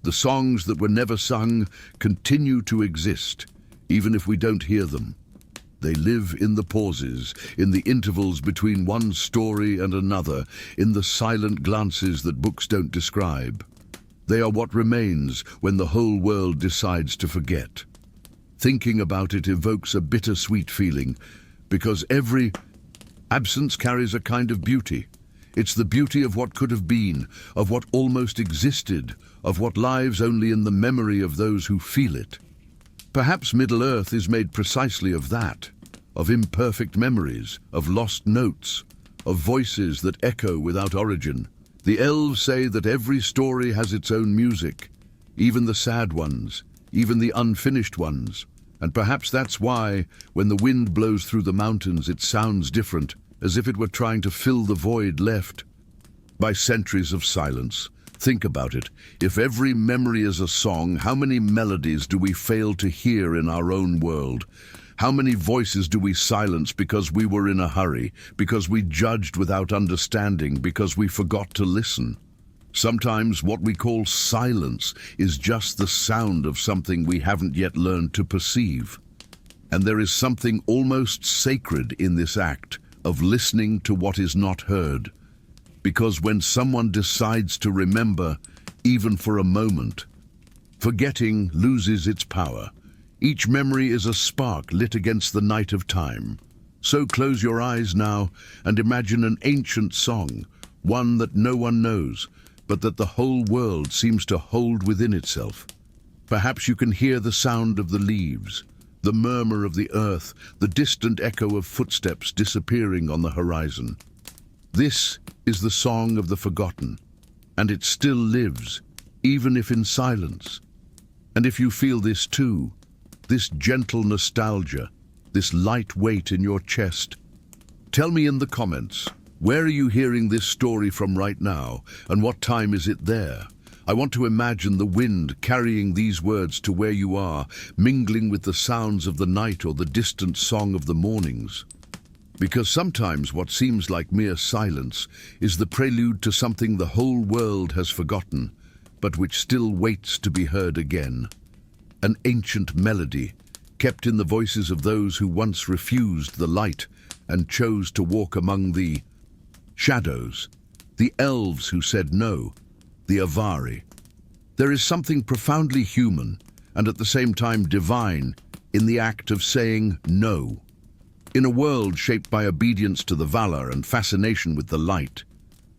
The songs that were never sung continue to exist, even if we don't hear them. They live in the pauses, in the intervals between one story and another, in the silent glances that books don't describe. They are what remains when the whole world decides to forget. Thinking about it evokes a bittersweet feeling, because every absence carries a kind of beauty. It's the beauty of what could have been, of what almost existed, of what lives only in the memory of those who feel it. Perhaps Middle-earth is made precisely of that, of imperfect memories, of lost notes, of voices that echo without origin. The elves say that every story has its own music, even the sad ones, even the unfinished ones. And perhaps that's why, when the wind blows through the mountains, it sounds different, as if it were trying to fill the void left by centuries of silence. Think about it. If every memory is a song, how many melodies do we fail to hear in our own world? How many voices do we silence because we were in a hurry, because we judged without understanding, because we forgot to listen? Sometimes what we call silence is just the sound of something we haven't yet learned to perceive. And there is something almost sacred in this act of listening to what is not heard. Because when someone decides to remember, even for a moment, forgetting loses its power. Each memory is a spark lit against the night of time. So close your eyes now and imagine an ancient song, one that no one knows, but that the whole world seems to hold within itself. Perhaps you can hear the sound of the leaves, the murmur of the earth, the distant echo of footsteps disappearing on the horizon. This is the song of the forgotten, and it still lives, even if in silence. And if you feel this too, this gentle nostalgia, this light weight in your chest, tell me in the comments, where are you hearing this story from right now, and what time is it there? I want to imagine the wind carrying these words to where you are, mingling with the sounds of the night or the distant song of the mornings. Because sometimes what seems like mere silence is the prelude to something the whole world has forgotten, but which still waits to be heard again. An ancient melody, kept in the voices of those who once refused the light and chose to walk among the shadows, the elves who said no, the Avari. There is something profoundly human and at the same time divine in the act of saying no. In a world shaped by obedience to the Valar and fascination with the light,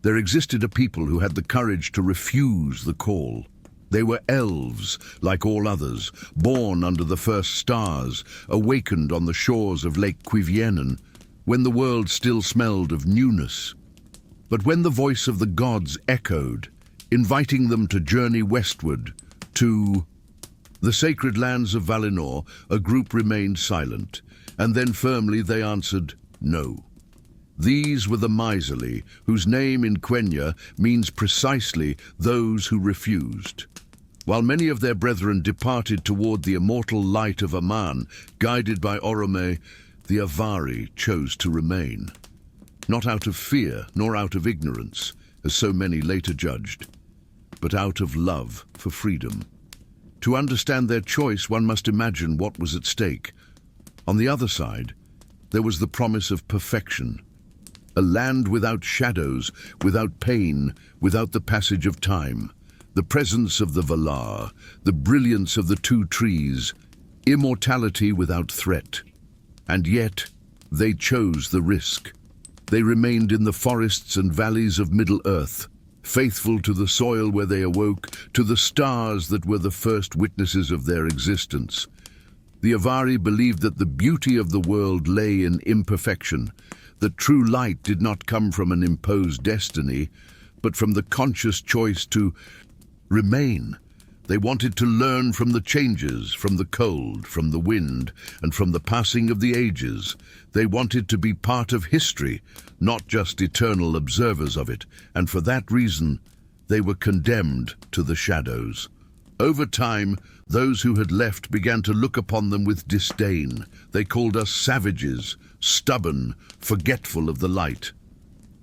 there existed a people who had the courage to refuse the call. They were elves, like all others, born under the first stars, awakened on the shores of Lake Cuiviénen, when the world still smelled of newness. But when the voice of the gods echoed, inviting them to journey westward, to the sacred lands of Valinor, a group remained silent, and then firmly they answered, no. These were the miserly, whose name in Quenya means precisely those who refused. While many of their brethren departed toward the immortal light of Aman, guided by Orome, the Avari chose to remain. Not out of fear, nor out of ignorance, as so many later judged, but out of love for freedom. To understand their choice, one must imagine what was at stake. On the other side, there was the promise of perfection. A land without shadows, without pain, without the passage of time. The presence of the Valar, the brilliance of the two trees, immortality without threat. And yet, they chose the risk. They remained in the forests and valleys of Middle-earth, faithful to the soil where they awoke, to the stars that were the first witnesses of their existence. The Avari believed that the beauty of the world lay in imperfection, that true light did not come from an imposed destiny, but from the conscious choice to remain. They wanted to learn from the changes, from the cold, from the wind, and from the passing of the ages. They wanted to be part of history, not just eternal observers of it, and for that reason, they were condemned to the shadows. Over time, those who had left began to look upon them with disdain. They called us savages, stubborn, forgetful of the light.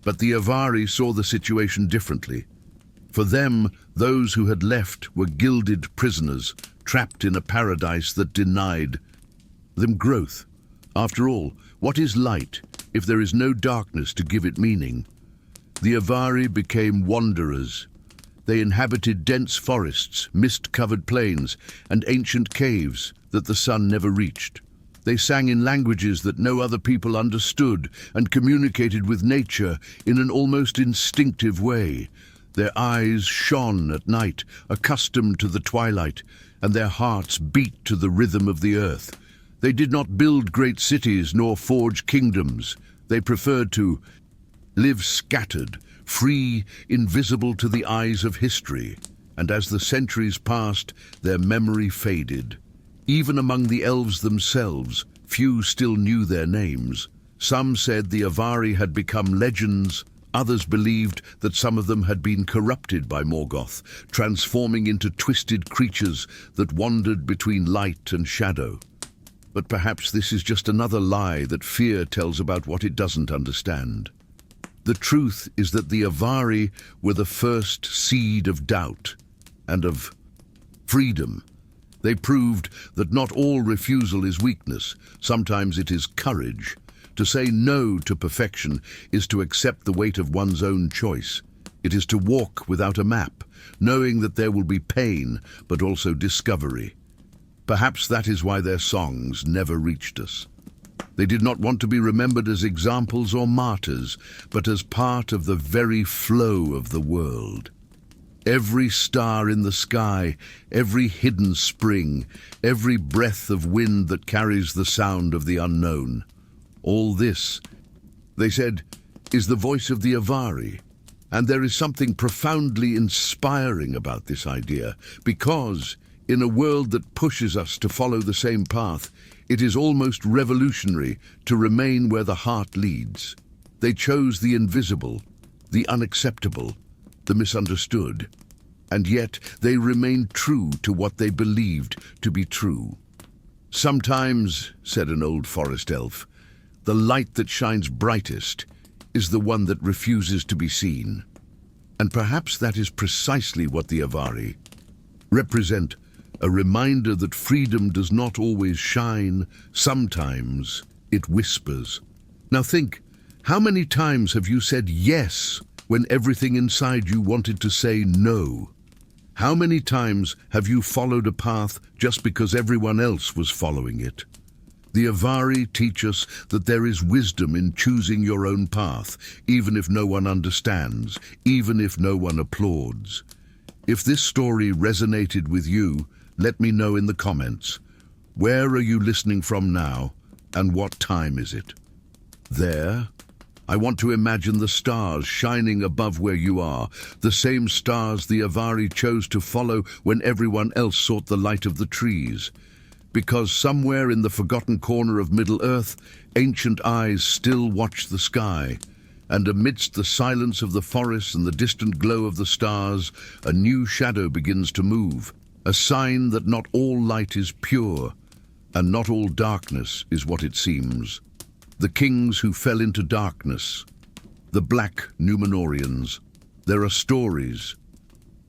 But the Avari saw the situation differently. For them, those who had left were gilded prisoners, trapped in a paradise that denied them growth. After all, what is light if there is no darkness to give it meaning? The Avari became wanderers. They inhabited dense forests, mist-covered plains, and ancient caves that the sun never reached. They sang in languages that no other people understood and communicated with nature in an almost instinctive way. Their eyes shone at night, accustomed to the twilight, and their hearts beat to the rhythm of the earth. They did not build great cities nor forge kingdoms. They preferred to live scattered, free, invisible to the eyes of history. And as the centuries passed, their memory faded. Even among the elves themselves, few still knew their names. Some said the Avari had become legends. Others believed that some of them had been corrupted by Morgoth, transforming into twisted creatures that wandered between light and shadow. But perhaps this is just another lie that fear tells about what it doesn't understand. The truth is that the Avari were the first seed of doubt and of freedom. They proved that not all refusal is weakness. Sometimes it is courage. To say no to perfection is to accept the weight of one's own choice. It is to walk without a map, knowing that there will be pain, but also discovery. Perhaps that is why their songs never reached us. They did not want to be remembered as examples or martyrs, but as part of the very flow of the world. Every star in the sky, every hidden spring, every breath of wind that carries the sound of the unknown. All this, they said, is the voice of the Avari. And there is something profoundly inspiring about this idea, because in a world that pushes us to follow the same path, it is almost revolutionary to remain where the heart leads. They chose the invisible, the unacceptable, the misunderstood, and yet they remained true to what they believed to be true. Sometimes, said an old forest elf, the light that shines brightest is the one that refuses to be seen. And perhaps that is precisely what the Avari represent, a reminder that freedom does not always shine. Sometimes it whispers. Now think, how many times have you said yes when everything inside you wanted to say no? How many times have you followed a path just because everyone else was following it? The Avari teach us that there is wisdom in choosing your own path, even if no one understands, even if no one applauds. If this story resonated with you, let me know in the comments. Where are you listening from now, and what time is it? There? I want to imagine the stars shining above where you are, the same stars the Avari chose to follow when everyone else sought the light of the trees. Because somewhere in the forgotten corner of Middle-earth, ancient eyes still watch the sky, and amidst the silence of the forest and the distant glow of the stars, a new shadow begins to move, a sign that not all light is pure, and not all darkness is what it seems. The kings who fell into darkness, the Black Númenóreans. There are stories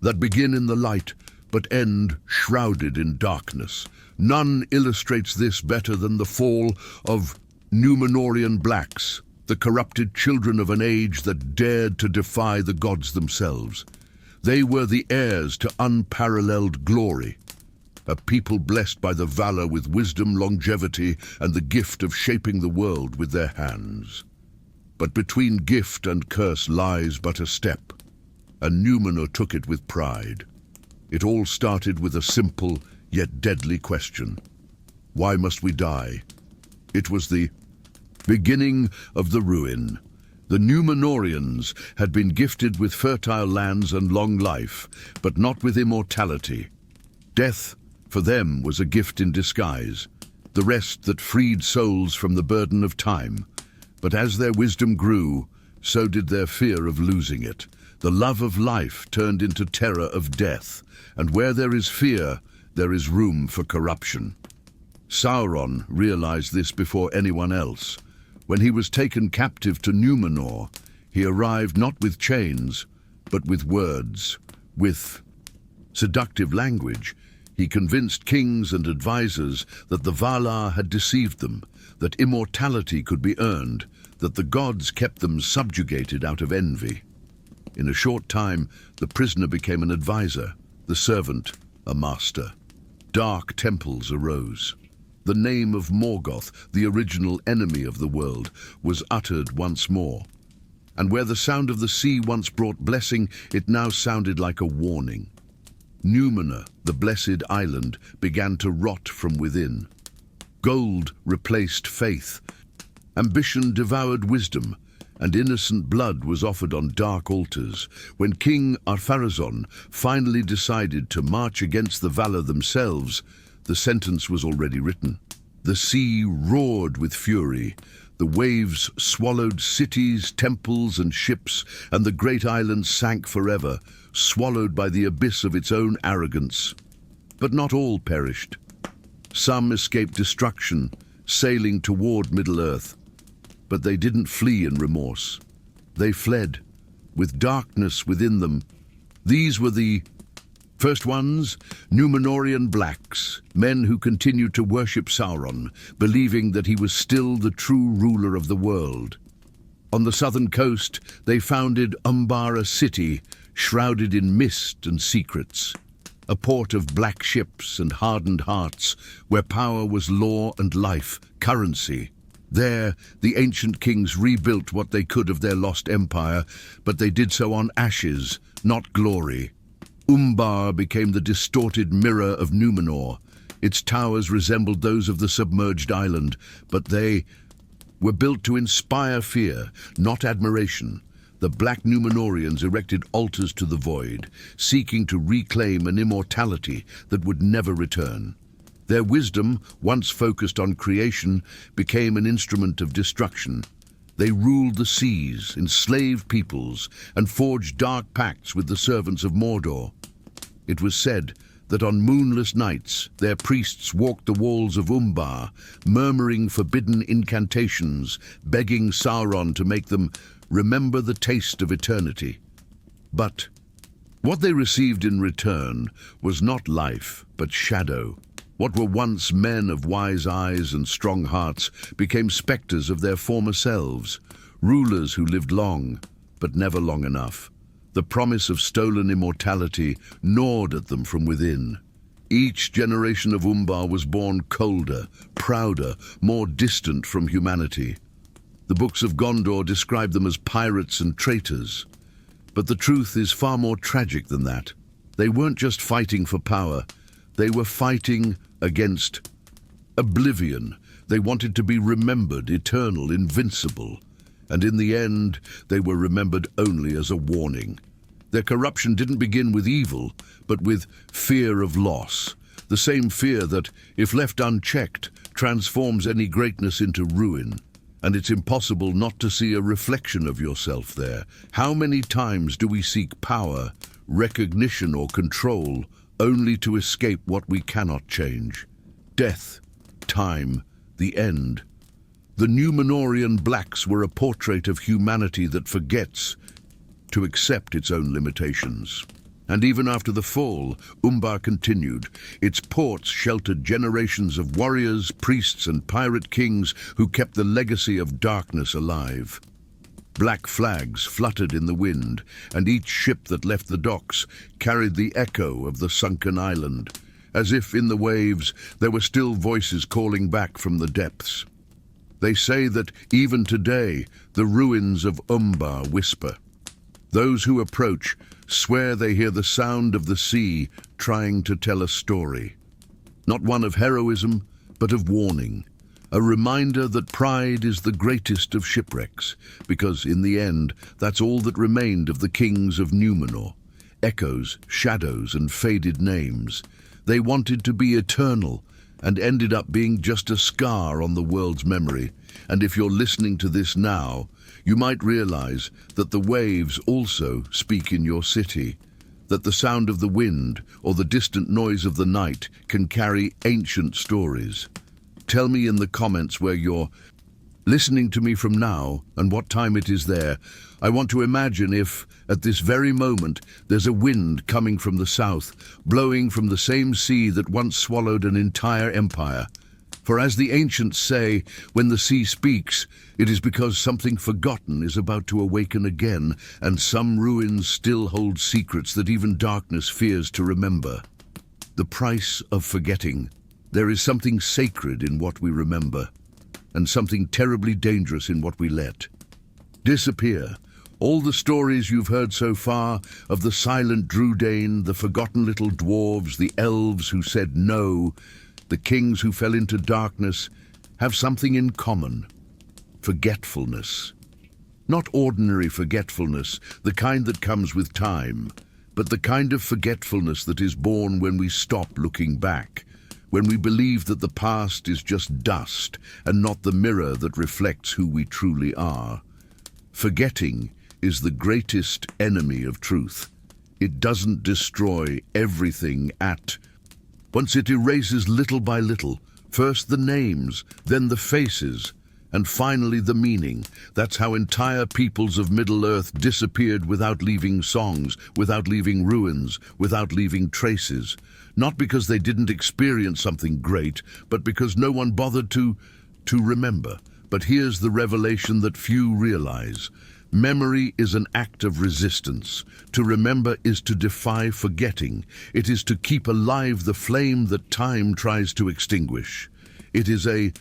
that begin in the light, but end shrouded in darkness. None illustrates this better than the fall of Númenórean blacks, the corrupted children of an age that dared to defy the gods themselves. They were the heirs to unparalleled glory, a people blessed by the valor with wisdom, longevity, and the gift of shaping the world with their hands. But between gift and curse lies but a step, and Númenor took it with pride. It all started with a simple yet deadly question. Why must we die? It was the beginning of the ruin. The Númenóreans had been gifted with fertile lands and long life, but not with immortality. Death, for them, was a gift in disguise, the rest that freed souls from the burden of time. But as their wisdom grew, so did their fear of losing it. The love of life turned into terror of death, and where there is fear, there is room for corruption. Sauron realized this before anyone else. When he was taken captive to Númenor, He arrived not with chains, but with words, with seductive language. He convinced kings and advisors that the Valar had deceived them, that immortality could be earned, that the gods kept them subjugated out of envy. In a short time, the prisoner became an advisor, the servant a master. Dark temples arose. The name of Morgoth, the original enemy of the world, was uttered once more. And where the sound of the sea once brought blessing, it now sounded like a warning. Númenor, the blessed island, began to rot from within. Gold replaced faith. Ambition devoured wisdom, and innocent blood was offered on dark altars. When King Ar-Pharazôn finally decided to march against the Valar themselves, the sentence was already written. The sea roared with fury. The waves swallowed cities, temples, and ships, and the great island sank forever, swallowed by the abyss of its own arrogance. But not all perished. Some escaped destruction, sailing toward Middle-earth. But they didn't flee in remorse. They fled, with darkness within them. These were the first ones, Númenórean blacks, men who continued to worship Sauron, believing that he was still the true ruler of the world. On the southern coast, they founded Umbar, a city shrouded in mist and secrets, a port of black ships and hardened hearts, where power was law and life, currency. There, the ancient kings rebuilt what they could of their lost empire, but they did so on ashes, not glory. Umbar became the distorted mirror of Númenor. Its towers resembled those of the submerged island, but they were built to inspire fear, not admiration. The Black Númenóreans erected altars to the void, seeking to reclaim an immortality that would never return. Their wisdom, once focused on creation, became an instrument of destruction. They ruled the seas, enslaved peoples, and forged dark pacts with the servants of Mordor. It was said that on moonless nights their priests walked the walls of Umbar, murmuring forbidden incantations, begging Sauron to make them remember the taste of eternity. But what they received in return was not life, but shadow. What were once men of wise eyes and strong hearts became spectres of their former selves, rulers who lived long, but never long enough. The promise of stolen immortality gnawed at them from within. Each generation of Umbar was born colder, prouder, more distant from humanity. The books of Gondor describe them as pirates and traitors. But the truth is far more tragic than that. They weren't just fighting for power. They were fighting against oblivion. They wanted to be remembered, eternal, invincible. And in the end, they were remembered only as a warning. Their corruption didn't begin with evil, but with fear of loss. The same fear that, if left unchecked, transforms any greatness into ruin. And it's impossible not to see a reflection of yourself there. How many times do we seek power, recognition, or control, only to escape what we cannot change? Death, time, the end. The Númenórean blacks were a portrait of humanity that forgets to accept its own limitations. And even after the fall, Umbar continued. Its ports sheltered generations of warriors, priests, and pirate kings who kept the legacy of darkness alive. Black flags fluttered in the wind, and each ship that left the docks carried the echo of the sunken island, as if in the waves there were still voices calling back from the depths. They say that even today the ruins of Umbar whisper. Those who approach swear they hear the sound of the sea trying to tell a story. Not one of heroism, but of warning. A reminder that pride is the greatest of shipwrecks, because in the end, that's all that remained of the kings of Númenor. Echoes, shadows, and faded names. They wanted to be eternal, and ended up being just a scar on the world's memory. And if you're listening to this now, you might realize that the waves also speak in your city, that the sound of the wind or the distant noise of the night can carry ancient stories. Tell me in the comments where you're Listening to me from now and what time it is there, I want to imagine if, at this very moment, there's a wind coming from the south, blowing from the same sea that once swallowed an entire empire. For as the ancients say, when the sea speaks, it is because something forgotten is about to awaken again, and some ruins still hold secrets that even darkness fears to remember. The price of forgetting. There is something sacred in what we remember, and something terribly dangerous in what we let disappear. All the stories you've heard so far of the silent Drúedain, the forgotten little dwarves, the elves who said no, the kings who fell into darkness, have something in common: forgetfulness. Not ordinary forgetfulness, the kind that comes with time, but the kind of forgetfulness that is born when we stop looking back, when we believe that the past is just dust and not the mirror that reflects who we truly are. Forgetting is the greatest enemy of truth. It doesn't destroy everything at once. It erases little by little, first the names, then the faces, and finally the meaning. That's how entire peoples of Middle-earth disappeared without leaving songs, without leaving ruins, without leaving traces. Not because they didn't experience something great, but because no one bothered to remember. But here's the revelation that few realize. Memory is an act of resistance. To remember is to defy forgetting. It is to keep alive the flame that time tries to extinguish. It is a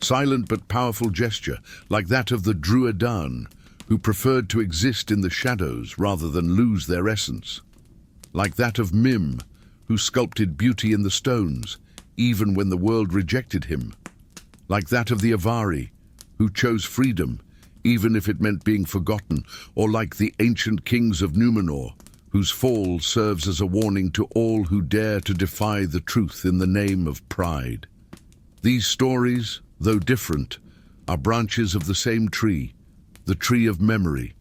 silent but powerful gesture, like that of the Drúedain, who preferred to exist in the shadows rather than lose their essence. Like that of Mim, who sculpted beauty in the stones, even when the world rejected him. Like that of the Avari, who chose freedom, even if it meant being forgotten. Or like the ancient kings of Númenor, whose fall serves as a warning to all who dare to defy the truth in the name of pride. These stories, though different, are branches of the same tree, the tree of memory.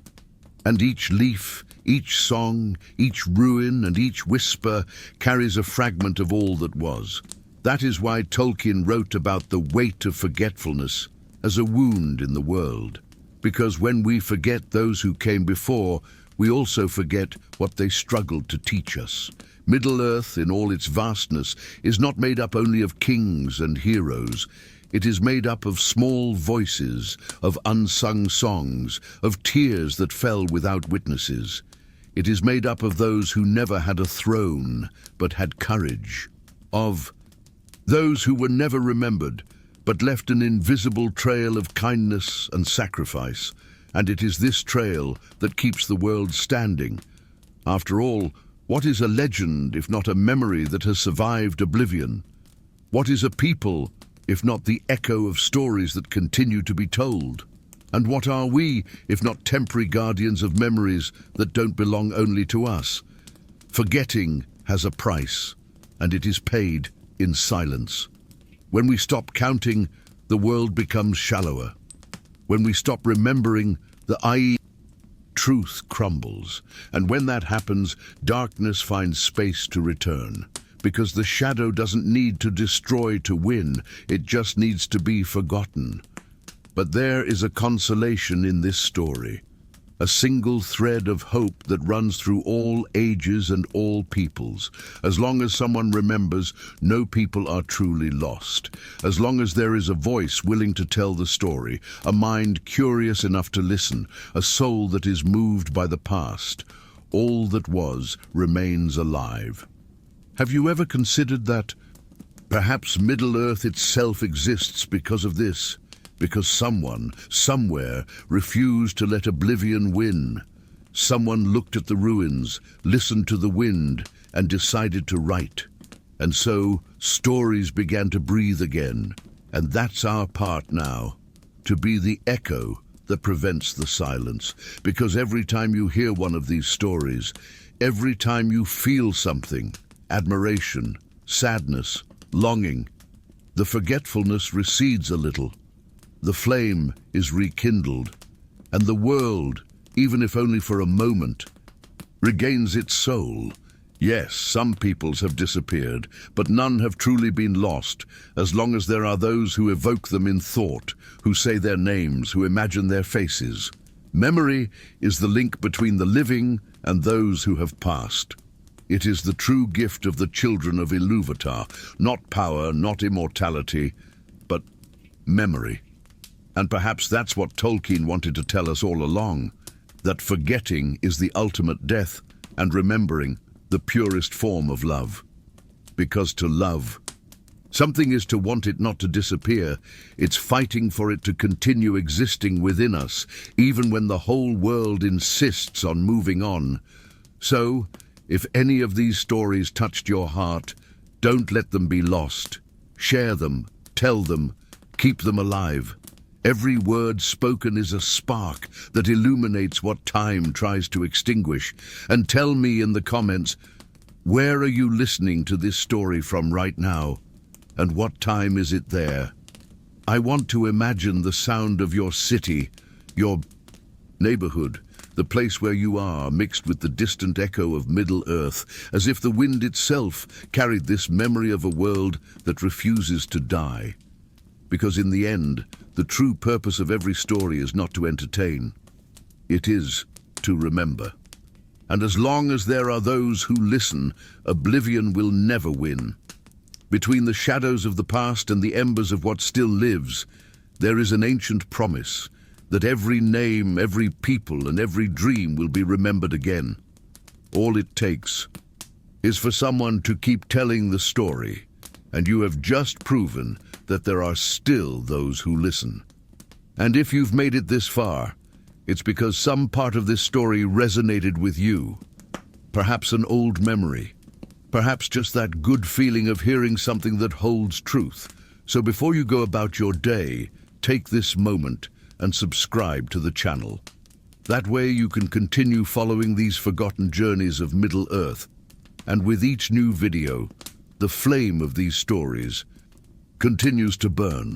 And each leaf, each song, each ruin, and each whisper carries a fragment of all that was. That is why Tolkien wrote about the weight of forgetfulness as a wound in the world. Because when we forget those who came before, we also forget what they struggled to teach us. Middle-earth, in all its vastness, is not made up only of kings and heroes. It is made up of small voices, of unsung songs, of tears that fell without witnesses. It is made up of those who never had a throne, but had courage. Of those who were never remembered, but left an invisible trail of kindness and sacrifice. And it is this trail that keeps the world standing. After all, what is a legend if not a memory that has survived oblivion? What is a people if not the echo of stories that continue to be told? And what are we if not temporary guardians of memories that don't belong only to us? Forgetting has a price, and it is paid in silence. When we stop counting, the world becomes shallower. When we stop remembering, the truth crumbles. And when that happens, darkness finds space to return. Because the shadow doesn't need to destroy to win, it just needs to be forgotten. But there is a consolation in this story, a single thread of hope that runs through all ages and all peoples. As long as someone remembers, no people are truly lost. As long as there is a voice willing to tell the story, a mind curious enough to listen, a soul that is moved by the past, all that was remains alive. Have you ever considered that perhaps Middle-earth itself exists because of this? Because someone, somewhere, refused to let oblivion win. Someone looked at the ruins, listened to the wind, and decided to write. And so, stories began to breathe again. And that's our part now, to be the echo that prevents the silence. Because every time you hear one of these stories, every time you feel something, admiration, sadness, longing, the forgetfulness recedes a little. The flame is rekindled, and the world, even if only for a moment, regains its soul. Yes, some peoples have disappeared, but none have truly been lost, as long as there are those who evoke them in thought, who say their names, who imagine their faces. Memory is the link between the living and those who have passed. It is the true gift of the children of Ilúvatar, not power, not immortality, but memory. And perhaps that's what Tolkien wanted to tell us all along, that forgetting is the ultimate death, and remembering the purest form of love. Because to love, something is to want it not to disappear. It's fighting for it to continue existing within us, even when the whole world insists on moving on. So, if any of these stories touched your heart, don't let them be lost. Share them, tell them, keep them alive. Every word spoken is a spark that illuminates what time tries to extinguish. And tell me in the comments, where are you listening to this story from right now? And what time is it there? I want to imagine the sound of your city, your neighborhood, the place where you are, mixed with the distant echo of Middle-earth, as if the wind itself carried this memory of a world that refuses to die. Because in the end, the true purpose of every story is not to entertain. It is to remember. And as long as there are those who listen, oblivion will never win. Between the shadows of the past and the embers of what still lives, there is an ancient promise that every name, every people, and every dream will be remembered again. All it takes is for someone to keep telling the story, and you have just proven that there are still those who listen. And if you've made it this far, it's because some part of this story resonated with you. Perhaps an old memory. Perhaps just that good feeling of hearing something that holds truth. So before you go about your day, take this moment and subscribe to the channel. That way you can continue following these forgotten journeys of Middle-earth. And with each new video, the flame of these stories continues to burn.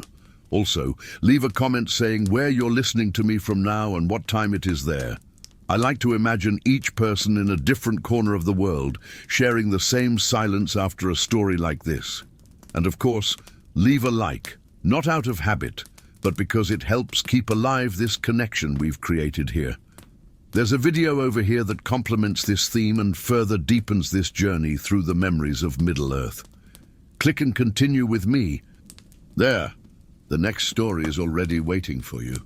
Also, leave a comment saying where you're listening to me from now and what time it is there. I like to imagine each person in a different corner of the world sharing the same silence after a story like this. And of course, leave a like, not out of habit, but because it helps keep alive this connection we've created here. There's a video over here that complements this theme and further deepens this journey through the memories of Middle-earth. Click and continue with me. There, the next story is already waiting for you.